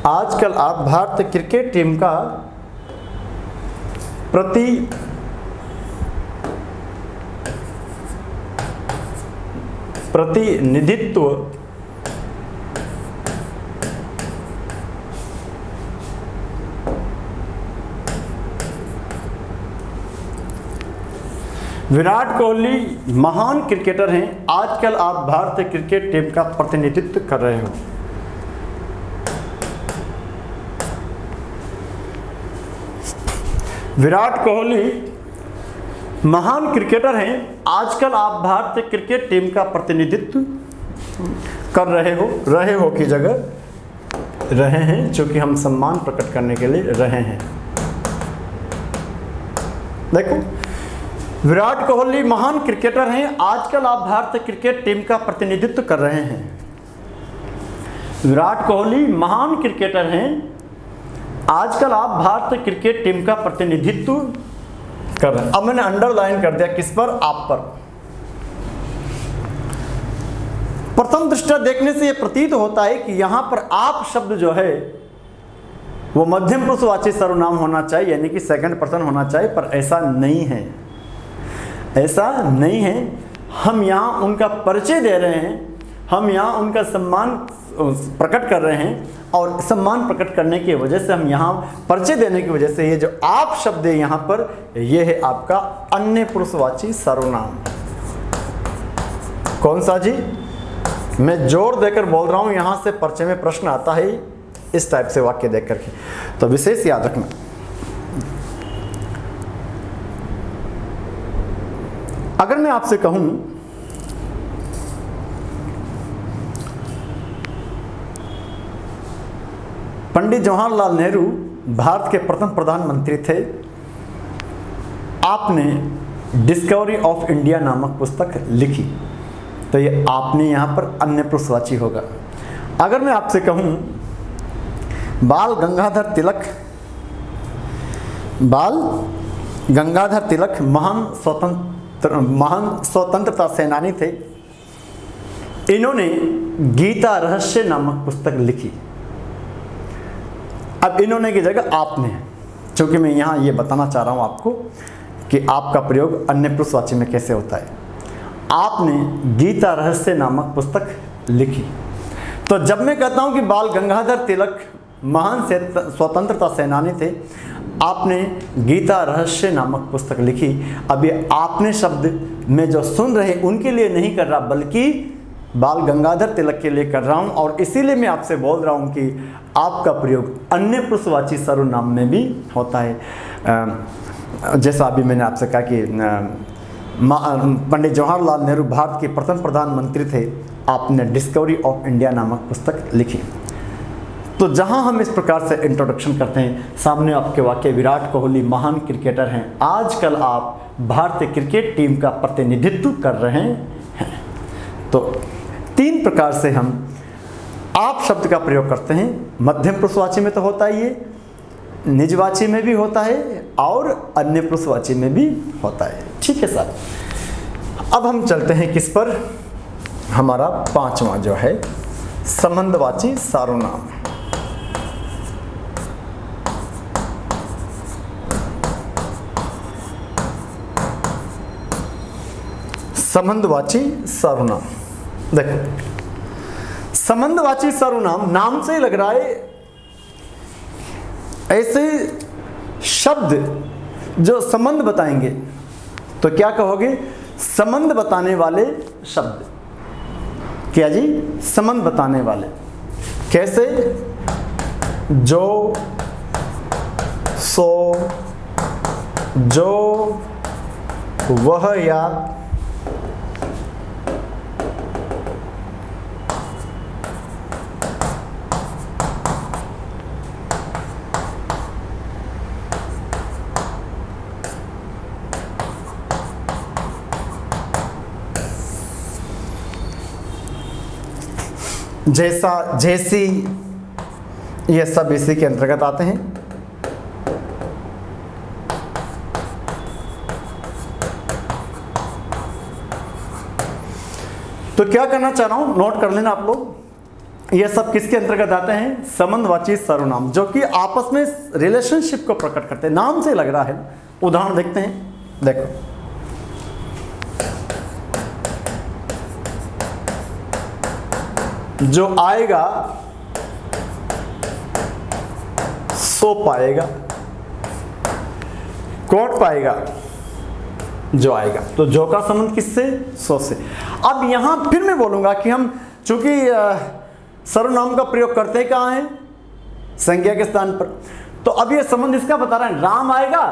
आजकल आप भारतीय क्रिकेट टीम का प्रतिनिधित्व विराट कोहली महान क्रिकेटर हैं। आजकल आप भारतीय क्रिकेट टीम का प्रतिनिधित्व कर रहे हो। विराट कोहली महान क्रिकेटर हैं। आजकल आप भारतीय क्रिकेट टीम का प्रतिनिधित्व कर रहे हो की जगह रहे हैं, चूंकि हम सम्मान प्रकट करने के लिए रहे हैं। देखो, विराट कोहली महान क्रिकेटर हैं। आजकल आप भारतीय क्रिकेट टीम का प्रतिनिधित्व कर रहे हैं। विराट कोहली महान क्रिकेटर हैं। आजकल आप भारतीय क्रिकेट टीम का प्रतिनिधित्व कर रहे हैं। अब मैंने अंडरलाइन कर दिया, किस पर? आप पर। प्रथम दृष्टया देखने से यह प्रतीत होता है कि यहां पर आप शब्द जो है वो मध्यम पुरुषवाची सर्वनाम होना चाहिए, यानी कि सेकंड पर्सन होना चाहिए, पर ऐसा नहीं है। ऐसा नहीं है। हम यहाँ उनका परिचय दे रहे हैं, हम यहाँ उनका सम्मान प्रकट कर रहे हैं, और सम्मान प्रकट करने की वजह से हम यहाँ परिचय देने की वजह से ये जो आप शब्द है यहाँ पर, ये है आपका अन्य पुरुषवाची सर्वनाम। कौन सा जी? मैं जोर देकर बोल रहा हूँ, यहाँ से परिचय में प्रश्न आता है इस टाइप से वाक्य देख करके, तो विशेष याद रखना। अगर मैं आपसे कहूं पंडित जवाहरलाल नेहरू भारत के प्रथम प्रधानमंत्री थे, आपने डिस्कवरी ऑफ इंडिया नामक पुस्तक लिखी, तो ये आपने यहाँ पर अन्य पुरुषवाची होगा। अगर मैं आपसे कहूँ बाल गंगाधर तिलक महान स्वतंत्रता सेनानी थे, इन्होंने गीता रहस्य नामक पुस्तक लिखी। अब इन्होंने की जगह आपने, क्योंकि मैं यहाँ ये बताना चाह रहा हूँ आपको कि आपका प्रयोग अन्य पुरुषवाची में कैसे होता है। आपने गीता रहस्य नामक पुस्तक लिखी, तो जब मैं कहता हूँ कि बाल गंगाधर तिलक महान स्वतंत्रता सेनानी थे, आपने गीता रहस्य नामक पुस्तक लिखी, अब ये आपने शब्द में जो सुन रहे उनके लिए नहीं कर रहा, बल्कि बाल गंगाधर तिलक के लिए कर रहा हूँ, और इसीलिए मैं आपसे बोल रहा हूँ कि आपका प्रयोग अन्य पुरुषवाची सर्वनाम में भी होता है। जैसा अभी मैंने आपसे कहा कि पंडित जवाहरलाल नेहरू भारत के प्रथम प्रधानमंत्री थे, आपने डिस्कवरी ऑफ इंडिया नामक पुस्तक लिखी। तो जहां हम इस प्रकार से इंट्रोडक्शन करते हैं, सामने आपके वाक्य विराट कोहली महान क्रिकेटर हैं, आजकल आप भारतीय क्रिकेट टीम का प्रतिनिधित्व कर रहे हैं। तो 3 प्रकार से हम आप शब्द का प्रयोग करते हैं। मध्यम पुरुषवाची में तो होता ही है, निजवाची में भी होता है, और अन्य पुरुषवाची में भी होता है। ठीक है सर, अब हम चलते हैं किस पर, हमारा 5वां जो है संबंधवाची सर्वनाम। संबंधवाची सर्वनाम, देखो संबंधवाची सर्वनाम नाम से लग रहा है ऐसे शब्द जो संबंध बताएंगे, तो क्या कहोगे? संबंध बताने वाले शब्द। क्या जी? संबंध बताने वाले। कैसे? जो, सो, जो, वह, या। जैसा, जैसी, ये सब इसी के अंतर्गत आते हैं। तो क्या करना चाह रहा हूं, नोट कर लेना आप लोग, ये सब किसके अंतर्गत आते हैं? संबंधवाची सर्वनाम, जो कि आपस में रिलेशनशिप को प्रकट करते हैं। नाम से लग रहा है। उदाहरण देखते हैं, देखो जो आएगा सो पाएगा, कौन पाएगा? जो आएगा। तो जो का संबंध किससे? सो से। अब यहां फिर मैं बोलूंगा कि हम चूंकि सर्वनाम का प्रयोग करते हैं कहां है? संज्ञा के स्थान पर। तो अब ये संबंध इसका बता रहा है, राम आएगा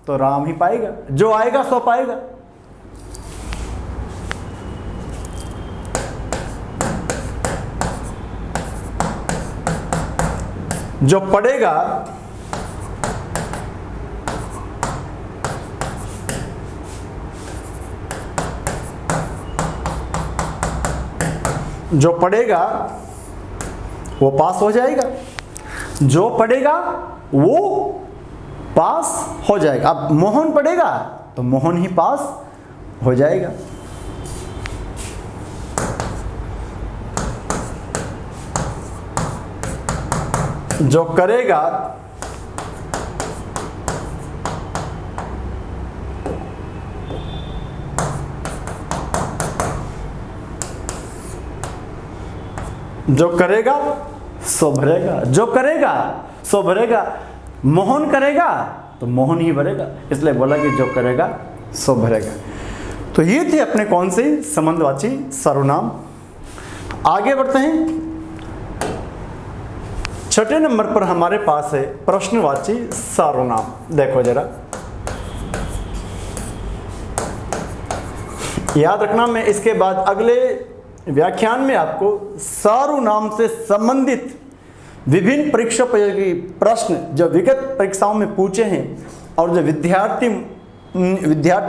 तो राम ही पाएगा, जो आएगा सो पाएगा। जो पढ़ेगा वो पास हो जाएगा, जो पढ़ेगा वो पास हो जाएगा। अब मोहन पढ़ेगा तो मोहन ही पास हो जाएगा। जो करेगा जो करेगा सो भरेगा, जो करेगा सो भरेगा। मोहन करेगा तो मोहन ही भरेगा, इसलिए बोला कि जो करेगा सो भरेगा। तो ये थे अपने कौन से संबंधवाची सर्वनाम। आगे बढ़ते हैं। छठे नंबर पर हमारे पास है प्रश्नवाची सर्वनाम। देखो जरा, याद रखना, मैं इसके बाद अगले व्याख्यान में आपको सर्वनाम से संबंधित विभिन्न परीक्षा उपयोगी प्रश्न जो विगत परीक्षाओं में पूछे हैं और जो विद्यार्थियों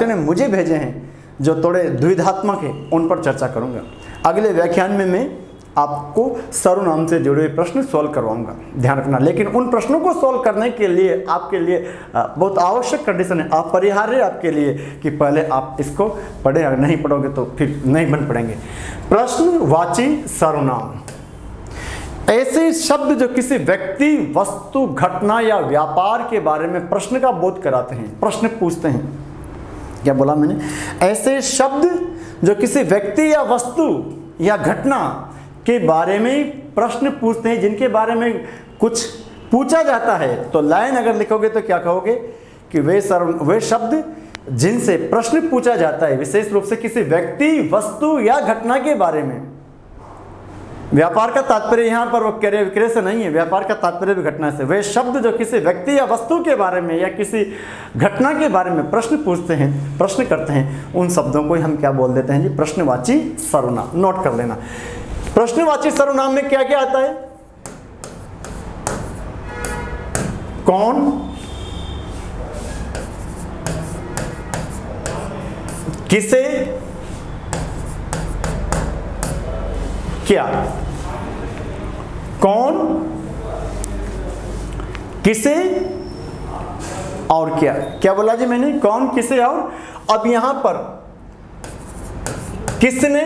ने मुझे भेजे हैं जो थोड़े द्विधात्मक हैं, उन पर चर्चा करूंगा। अगले व्याख्यान में मैं आपको सर्वनाम से जुड़े हुए प्रश्न सॉल्व करवाऊंगा, ध्यान रखना। लेकिन उन प्रश्नों को सॉल्व करने के लिए आपके लिए बहुत आवश्यक कंडीशन है, अपरिहार्य आपके लिए कि पहले आप इसको पढ़ें। अगर नहीं पढ़ोगे तो फिर नहीं बन पड़ेंगे। प्रश्नवाची सर्वनाम ऐसे शब्द जो किसी व्यक्ति, वस्तु, घटना या व्यापार के बारे में प्रश्न का बोध कराते हैं, प्रश्न पूछते हैं। क्या बोला मैंने? ऐसे शब्द जो किसी व्यक्ति या वस्तु या घटना के बारे में प्रश्न पूछते हैं, जिनके बारे में कुछ पूछा जाता है। तो लाइन अगर लिखोगे तो क्या कहोगे कि वे शब्द जिनसे प्रश्न पूछा जाता है, विशेष रूप से किसी व्यक्ति, वस्तु या घटना के बारे में। व्यापार का तात्पर्य यहाँ पर वो क्रय विक्रय से नहीं है, व्यापार का तात्पर्य भी घटना से। वे शब्द जो किसी व्यक्ति या वस्तु के बारे में या किसी घटना के बारे में प्रश्न पूछते हैं, प्रश्न करते हैं, उन शब्दों को हम क्या बोल देते हैं जी? प्रश्नवाची सर्वनाम। नोट कर लेना। प्रश्नवाची सर्वनाम में क्या क्या आता है? कौन, किसे, क्या। कौन, किसे और क्या। क्या बोला जी मैंने? कौन, किसे और। अब यहां पर किसने,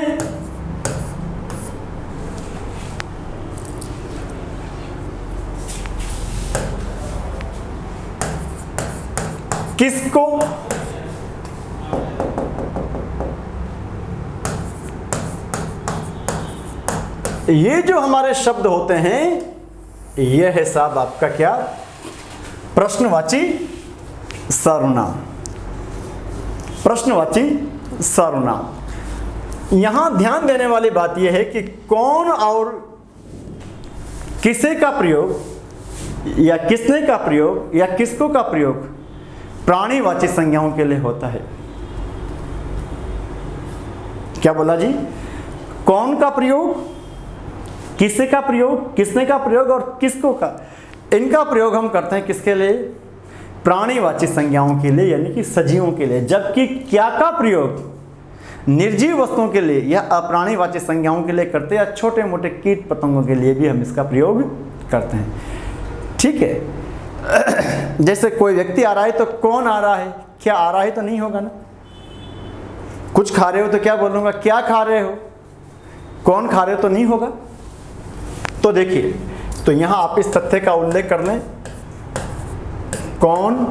किसको, ये जो हमारे शब्द होते हैं, यह है साहब आपका क्या? प्रश्नवाची सर्वनाम। प्रश्नवाची सर्वनाम। यहां ध्यान देने वाली बात यह है कि कौन और किसे का प्रयोग या किसने का प्रयोग या किसको का प्रयोग प्राणीवाची संज्ञाओं के लिए होता है। क्या बोला जी? कौन का प्रयोग, किसे का प्रयोग, किसने का प्रयोग और किसको का, इनका प्रयोग हम करते हैं किसके लिए? प्राणीवाची संज्ञाओं के लिए, यानी कि सजीवों के लिए। जबकि क्या का प्रयोग निर्जीव वस्तुओं के लिए या अप्राणीवाची संज्ञाओं के लिए करते हैं, या छोटे मोटे कीट पतंगों के लिए भी हम इसका प्रयोग करते हैं। ठीक है। जैसे कोई व्यक्ति आ रहा है तो कौन आ रहा है, क्या आ रहा है तो नहीं होगा ना। कुछ खा रहे हो तो क्या बोलूंगा? क्या खा रहे हो। कौन खा रहे हो तो नहीं होगा। तो देखिए, तो यहां आप इस तथ्य का उल्लेख कर लें, कौन,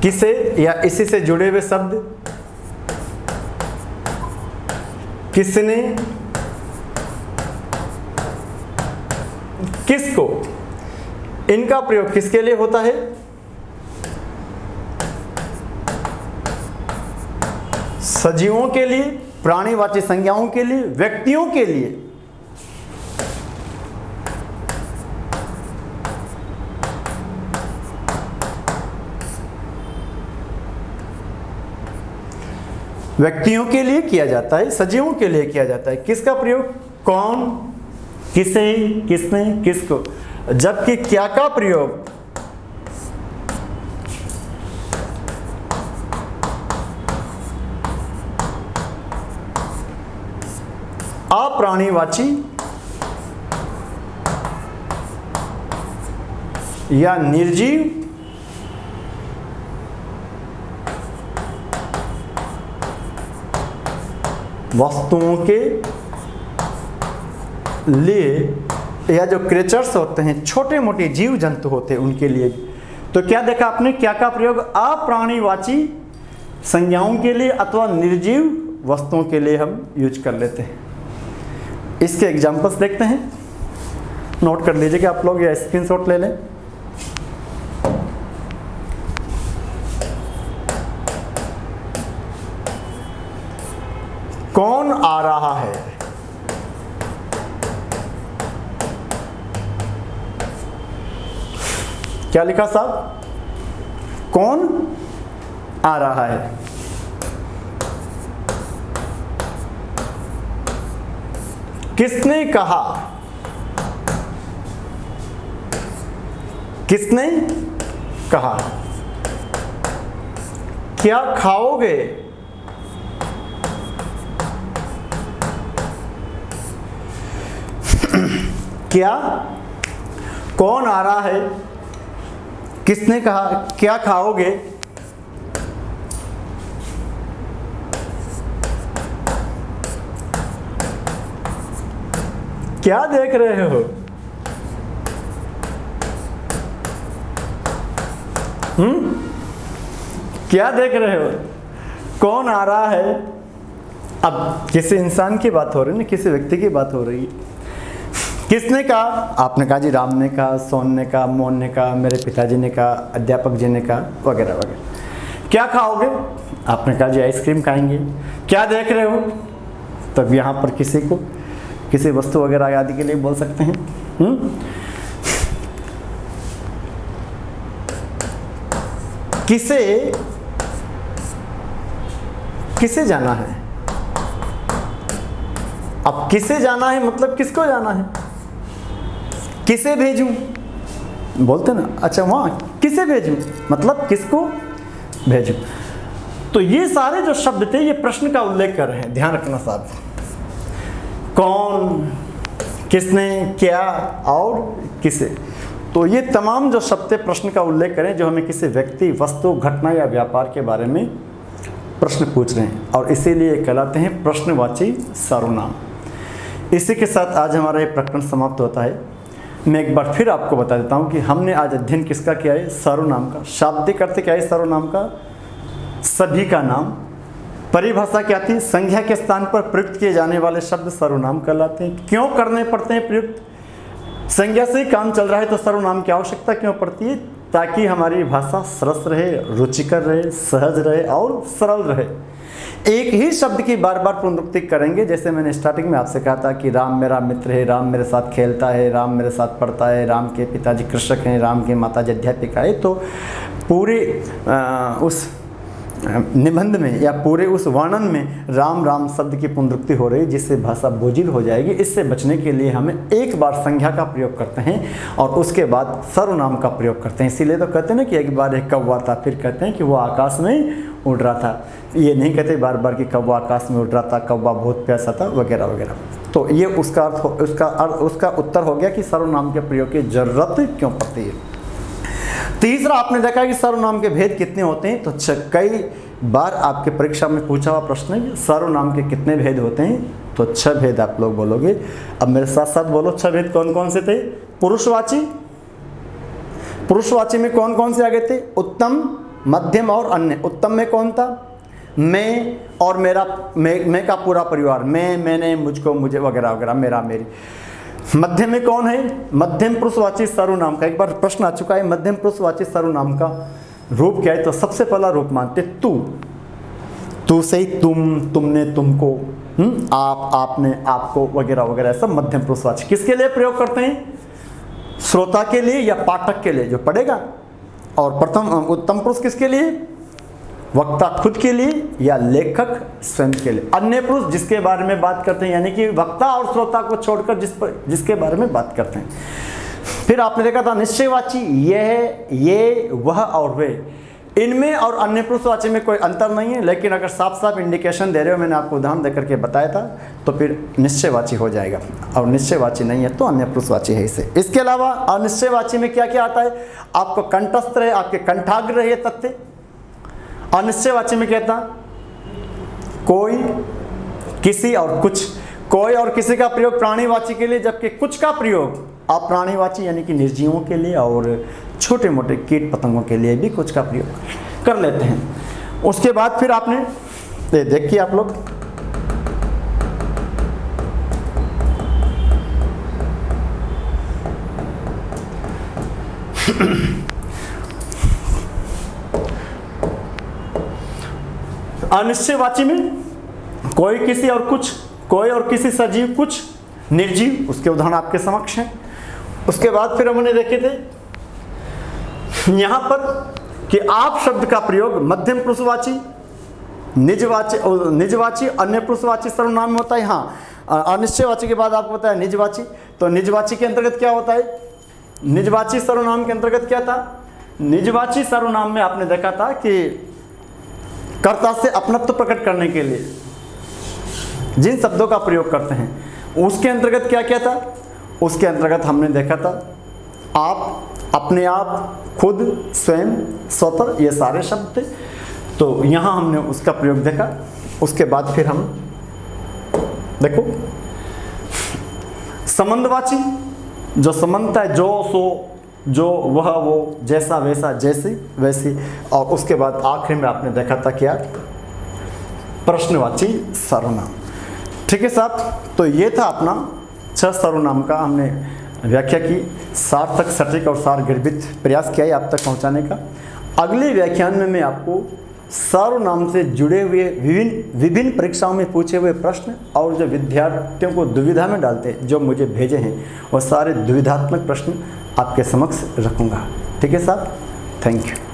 किसे या इसी से जुड़े हुए शब्द, किसने, किसको, इनका प्रयोग किसके लिए होता है? सजीवों के लिए, प्राणीवाची संज्ञाओं के लिए, व्यक्तियों के लिए। व्यक्तियों के लिए किया जाता है, सजीवों के लिए किया जाता है। किसका प्रयोग? कौन, किसे, किसने, किसको। जबकि क्या का प्रयोग अप्राणीवाची या निर्जीव वस्तुओं के लिए, या जो क्रिएचर्स होते हैं, छोटे मोटे जीव जंतु होते हैं, उनके लिए। तो क्या देखा आपने? क्या का प्रयोग अप्राणीवाची संज्ञाओं के लिए अथवा निर्जीव वस्तुओं के लिए हम यूज कर लेते हैं। इसके एग्जाम्पल्स देखते हैं, नोट कर लीजिएगा आप लोग या स्क्रीनशॉट ले लें। कौन आ रहा है? क्या लिखा साहब? कौन आ रहा है? किसने कहा? किसने कहा? क्या खाओगे? क्या? कौन आ रहा है? किसने कहा? क्या खाओगे? क्या देख रहे हो? क्या देख रहे हो? कौन आ रहा है? अब किसी इंसान की बात हो रही है ना, किसी व्यक्ति की बात हो रही है। किसने कहा? आपने कहा जी राम ने कहा, सोन ने कहा, मोहन ने कहा, मेरे पिताजी ने कहा, अध्यापक जी ने कहा, वगैरह वगैरह। क्या खाओगे? आपने कहा जी आइसक्रीम खाएंगे। क्या देख रहे हो? तब यहाँ पर किसी को किसी वस्तु वगैरह आदि के लिए बोल सकते हैं। किसे जाना है? अब किसे जाना है मतलब किसको जाना है? किसे भेजूं? बोलते ना, अच्छा वहां किसे भेजूं मतलब किसको भेजूं। तो ये सारे जो शब्द थे ये प्रश्न का उल्लेख कर रहे हैं, ध्यान रखना साहब। कौन, किसने, क्या और किसे। तो ये तमाम जो शब्द प्रश्न का उल्लेख करें जो हमें किसी व्यक्ति, वस्तु, घटना या व्यापार के बारे में प्रश्न पूछ रहे हैं, और इसीलिए कहलाते हैं प्रश्नवाची सर्वनाम। इसी के साथ आज हमारा ये प्रकरण समाप्त होता है। मैं एक बार फिर आपको बता देता हूँ कि हमने आज अध्ययन किसका किया है? सर्वनाम का। शाब्दिक अर्थ क्या है सर्वनाम का? सभी का नाम। परिभाषा क्या थी? संज्ञा के स्थान पर प्रयुक्त किए जाने वाले शब्द सर्वनाम कहलाते हैं। क्यों करने पड़ते हैं प्रयुक्त? संज्ञा से ही काम चल रहा है तो सर्वनाम की आवश्यकता क्यों पड़ती है? ताकि हमारी भाषा सरस रहे, रुचिकर रहे, सहज रहे और सरल रहे। एक ही शब्द की बार बार पुनरुक्ति करेंगे। जैसे मैंने स्टार्टिंग में आपसे कहा था कि राम मेरा मित्र है, राम मेरे साथ खेलता है, राम मेरे साथ पढ़ता है, राम के पिताजी कृषक हैं, राम की माताजी अध्यापिका है। तो पूरे उस निबंध में या पूरे उस वर्णन में राम राम शब्द की पुनरुक्ति हो रही है, जिससे भाषा बोझिल हो जाएगी। इससे बचने के लिए हमें एक बार संज्ञा का प्रयोग करते हैं और उसके बाद सर्वनाम का प्रयोग करते हैं। इसीलिए तो कहते हैं ना कि एक बार एक कौवा था, फिर कहते हैं कि वो आकाश में उड़ रहा था। ये नहीं कहते बार बार कि कौवा आकाश में उड़ रहा था, कौवा बहुत प्यासा था, वगैरह वगैरह। तो ये उसका उत्तर हो गया कि सर्वनाम के प्रयोग की जरूरत क्यों पड़ती है। तीसरा, आपने देखा कि सर्वनाम के भेद कितने होते हैं। तो कई बार आपके परीक्षा में पूछा हुआ प्रश्न है, सर्वनाम के कितने भेद होते हैं? तो 6 भेद आप लोग बोलोगे। अब मेरे साथ साथ बोलो 6 भेद कौन कौन से थे? पुरुषवाची। पुरुषवाची में कौन कौन से आ गए थे? उत्तम, मध्यम और अन्य। उत्तम में कौन था? मैं और मेरा, मैं का पूरा परिवार, मैं, मैंने, मुझको, मुझे, वगैरह वगैरह, मेरा, मेरी। मध्यम में कौन है? मध्यम पुरुषवाची सर्वनाम का एक बार प्रश्न आ चुका है। मध्यम पुरुषवाची सर्वनाम का रूप क्या है? तो सबसे पहला रूप मानते तू। तू से ही तुम, तुमने, तुमको, आप, आपने, आपको, वगैरह वगैरह, सब मध्यम पुरुषवाची। किसके लिए प्रयोग करते हैं? श्रोता के लिए या पाठक के लिए जो पढ़ेगा। और प्रथम उत्तम पुरुष किसके लिए? वक्ता खुद के लिए या लेखक स्वयं के लिए। अन्य पुरुष जिसके बारे में बात करते हैं, यानी कि वक्ता और श्रोता को छोड़कर जिसके बारे में बात करते हैं। फिर आपने देखा था निश्चयवाची, यह, ये, वह और वे। इनमें और अन्य पुरुषवाची में कोई अंतर नहीं है, लेकिन अगर साफ साफ इंडिकेशन दे रहे हो, मैंने आपको उदाहरण देकर के बताया था, तो फिर निश्चयवाची हो जाएगा। और निश्चयवाची नहीं है तो अन्य पुरुषवाची है इसे। इसके अलावा अनिश्चयवाची में क्या क्या आता है? आपको कंठस्थ रहे, आपके कंठाग्र रहे तथ्य। अनिश्चयवाची में क्या था? कोई, किसी और कुछ। कोई और किसी का प्रयोग प्राणीवाची के लिए, जबकि कुछ का प्रयोग अप्राणीवाची यानी कि निर्जीवों के लिए और छोटे मोटे कीट पतंगों के लिए भी कुछ का प्रयोग कर लेते हैं। उसके बाद फिर आपने देखिए आप लोग अनिश्चयवाची में कोई किसी और कुछ, कोई और किसी सजीव कुछ निर्जीव, उसके उदाहरण आपके समक्ष हैं। उसके बाद फिर हमने देखे थे यहां पर कि आप शब्द का प्रयोग मध्यम पुरुषवाची, निजवाची, अन्य पुरुषवाची सर्वनाम में होता है। हाँ, अनिश्चयवाची के बाद आपको बताया निजवाची। तो निजवाची के अंतर्गत क्या होता है? निजवाची सर्वनाम के अंतर्गत क्या था? निजवाची सर्वनाम में आपने देखा था कि कर्ता से अपनत्व प्रकट करने के लिए जिन शब्दों का प्रयोग करते हैं उसके अंतर्गत क्या क्या था? उसके अंतर्गत हमने देखा था आप, अपने आप, खुद, स्वयं, स्वतः, ये सारे शब्द थे। तो यहाँ हमने उसका प्रयोग देखा। उसके बाद फिर हम देखो संबंधवाची, जो संबंधता है, जो, सो, जो, वह, वो, जैसा, वैसा, जैसी, वैसी। और उसके बाद आखिर में आपने देखा था क्या? प्रश्नवाची सर्वनाम। ठीक है साहब, तो ये था अपना 6 सर्वनाम का हमने व्याख्या की। सार्थक, सटीक और सार गर्भित प्रयास किया है आप तक पहुंचाने का। अगले व्याख्यान में मैं आपको सर्वनाम से जुड़े हुए विभिन्न परीक्षाओं में पूछे हुए प्रश्न और जो विद्यार्थियों को दुविधा में डालते हैं, जो मुझे भेजे हैं, वो सारे दुविधात्मक प्रश्न आपके समक्ष रखूँगा। ठीक है साहब, थैंक यू।